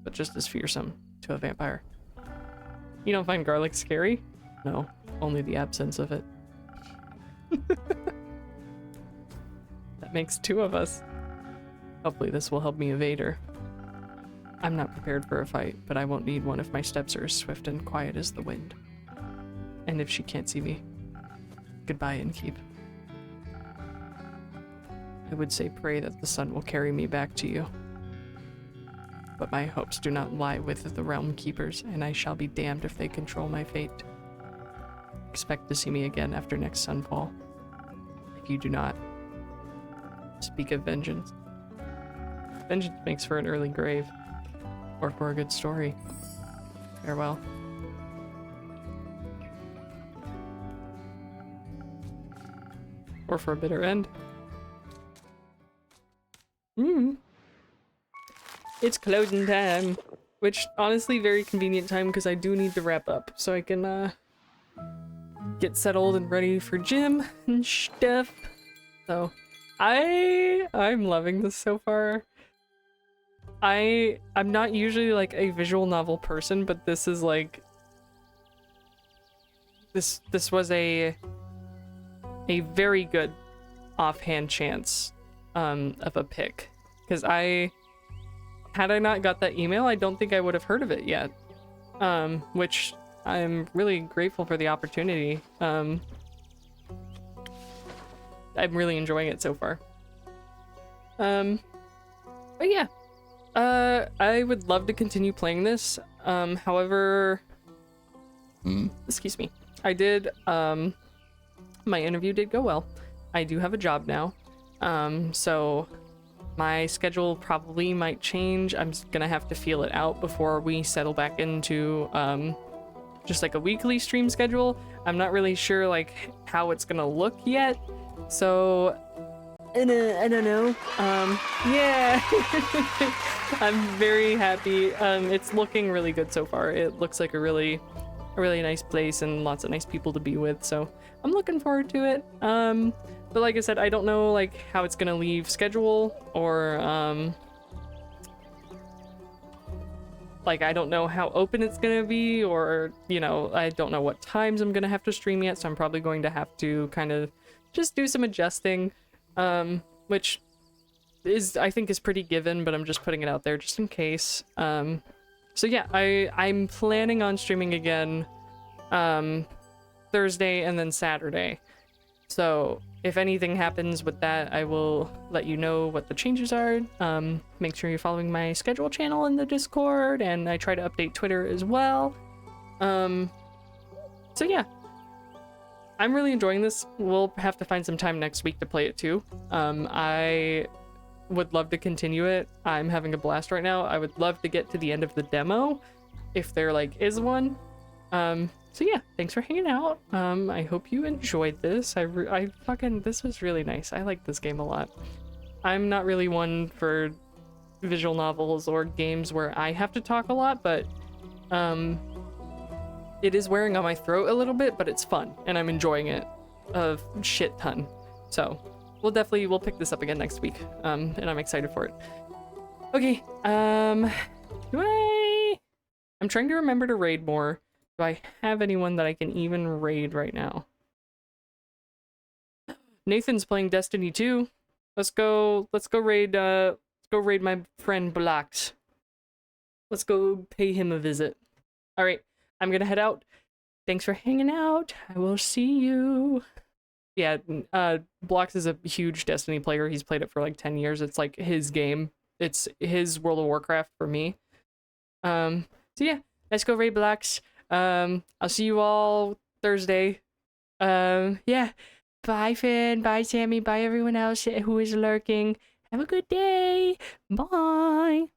but just as fearsome to a vampire. You don't find garlic scary? No, only the absence of it. That makes two of us. Hopefully this will help me evade her. I'm not prepared for a fight, but I won't need one if my steps are as swift and quiet as the wind. And if she can't see me, goodbye, Innkeep. I would say pray that the sun will carry me back to you. But my hopes do not lie with the Realm Keepers, and I shall be damned if they control my fate. Expect to see me again after next sunfall. If you do not, speak of vengeance. Vengeance makes for an early grave, or for a good story. Farewell. Or for a bitter end. It's closing time. Which, honestly, very convenient time because I do need to wrap up so I can, get settled and ready for gym and stuff. So, I'm loving this so far. I'm not usually, like, a visual novel person, but this is, like... This was a very good offhand chance, of a pick. Because had I not got that email, I don't think I would have heard of it yet. Which I'm really grateful for the opportunity. I'm really enjoying it so far. But yeah. I would love to continue playing this. However, excuse me. I did, my interview did go well. I do have a job now. So my schedule probably might change. I'm gonna have to feel it out before we settle back into, just like a weekly stream schedule. I'm not really sure like how it's gonna look yet. So I don't know. Yeah. I'm very happy. It's looking really good so far. It looks like a really nice place and lots of nice people to be with. So I'm looking forward to it. But like I said, I don't know like how it's gonna leave schedule or like I don't know how open it's gonna be, or you know, I don't know what times I'm gonna have to stream yet. So I'm probably going to have to kind of just do some adjusting. Which is, I think, is pretty given, but I'm just putting it out there just in case. So yeah, I'm planning on streaming again, Thursday and then Saturday. So if anything happens with that, I will let you know what the changes are. Make sure you're following my schedule channel in the Discord, and I try to update Twitter as well. So yeah. I'm really enjoying this. We'll have to find some time next week to play it too. I would love to continue it. I'm having a blast right now. I would love to get to the end of the demo if there like is one. So yeah, thanks for hanging out. I hope you enjoyed this. This was really nice. I like this game a lot. I'm not really one for visual novels or games where I have to talk a lot, but it is wearing on my throat a little bit, but it's fun, and I'm enjoying it a shit ton. So we'll pick this up again next week, and I'm excited for it. Okay, I'm trying to remember to raid more. Do I have anyone that I can even raid right now? Nathan's playing Destiny 2. Let's go raid my friend Blax. Let's go pay him a visit. All right. I'm gonna head out. Thanks for hanging out. I will see you. Yeah, Blox is a huge Destiny player. He's played it for like 10 years. It's like his game. It's his World of Warcraft for me. So yeah, let's go raid Blox. I'll see you all Thursday. Yeah. Bye, Finn. Bye, Sammy. Bye, everyone else who is lurking. Have a good day. Bye.